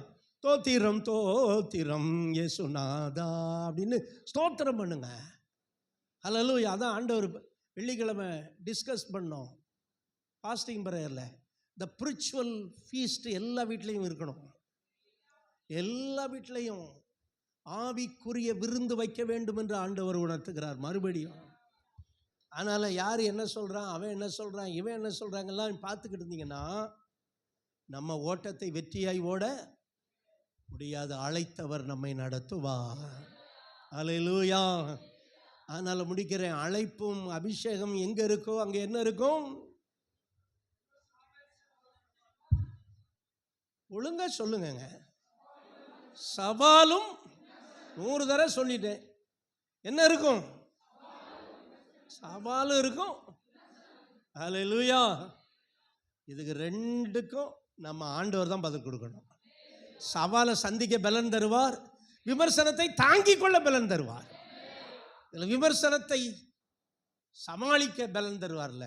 தோத்திரம் தோத்திரம் இயேசுநாதா அப்படின்னு ஸ்தோத்திரம் பண்ணுங்க. அல்லேலூயா. அதான் ஆண்டவர் வெள்ளிக்கிழமை டிஸ்கஸ் பண்ணோம் ஃபாஸ்டிங் ப்ரேயரில். இந்த ஸ்பிரிச்சுவல் ஃபீஸ்ட் எல்லா வீட்லேயும் இருக்கணும். எல்லா வீட்லேயும் ஆவிக்குரிய விருந்து வைக்க வேண்டும் என்று ஆண்டவர் உணர்த்துகிறார் மறுபடியும். அதனால் யார் என்ன சொல்கிறான், அவன் என்ன சொல்கிறான், இவன் என்ன சொல்கிறாங்கலாம் பார்த்துக்கிட்டு இருந்தீங்கன்னா நம்ம ஓட்டத்தை வெற்றியாய் ஓட முடியாது. அழைத்தவர் நம்மை நடத்துவார். அல்லேலூயா. அதனால் முடிக்கிறேன். அழைப்பும் அபிஷேகம் எங்கே இருக்கோ அங்கே என்ன இருக்கும்? ஒழுங்கா சொல்லுங்க. சவாலும் 100 தடவை சொல்லிட்டேன். என்ன இருக்கும்? சவாலும் இருக்கும். அல்லேலூயா. இதுக்கு ரெண்டுக்கும் நம்ம ஆண்டவர் தான் பதில் கொடுக்கணும். சவாலை சந்திக்க பலன் தருவார், விமர்சனத்தை தாங்கிக் கொள்ள பலன் தருவார். விமர்சனத்தை சமாளிக்க பலன் தருவார்ல,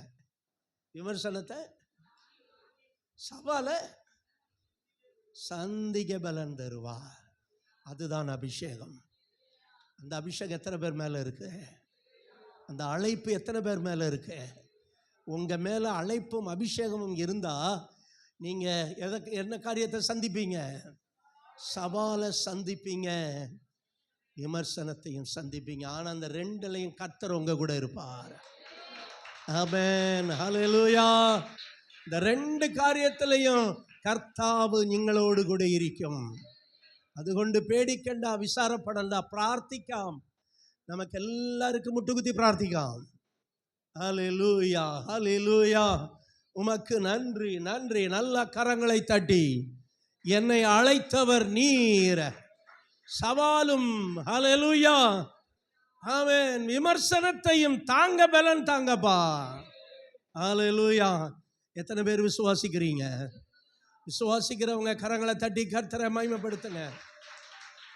விமர்சனத்தை சவாலை சந்திக்க பலன் தருவார். அதுதான் அபிஷேகம். அந்த அபிஷேகம் எத்தனை பேர் மேலே இருக்கு? அந்த அழைப்பு எத்தனை பேர் மேலே இருக்கு? உங்கள் மேலே அழைப்பும் அபிஷேகமும் இருந்தால் நீங்கள் என்ன காரியத்தை சந்திப்பீங்க? சவாலை சந்திப்பீங்க, விமர்சனத்தையும் சந்திப்பீங்க. ஆனால் அந்த ரெண்டுலையும் கர்த்தர் உங்க கூட இருப்பார். ஆமென், ஹல்லேலூயா. இந்த ரெண்டு காரியத்திலையும் கர்த்தாவு நீங்களோடு கூட இருக்கும். അതുകൊണ്ട് പേടിക്കണ്ട, വിസാരപ്പെടണ്ട, പ്രാർത്ഥിക്കാം. നമുക്ക് എല്ലാവർക്കും മുട്ടുകുത്തി പ്രാർത്ഥിക്കാം. Hallelujah, hallelujah. உமக்கு நன்றி, நன்றி. நல்ல கரங்களை தட்டி, என்னை அழைத்தவர் நீர். சவாலும் ஹல்லேலூயா, ஆமென், விமர்சனத்தையும் தாங்க பலன் தாங்கப்பா. ஹல்லேலூயா. எத்தனை பேர் விசுவாசிக்கிறீங்க? விசுவாசிக்கிறவங்க கரங்களை தட்டி கர்த்தரை மகிமைப்படுத்துங்க.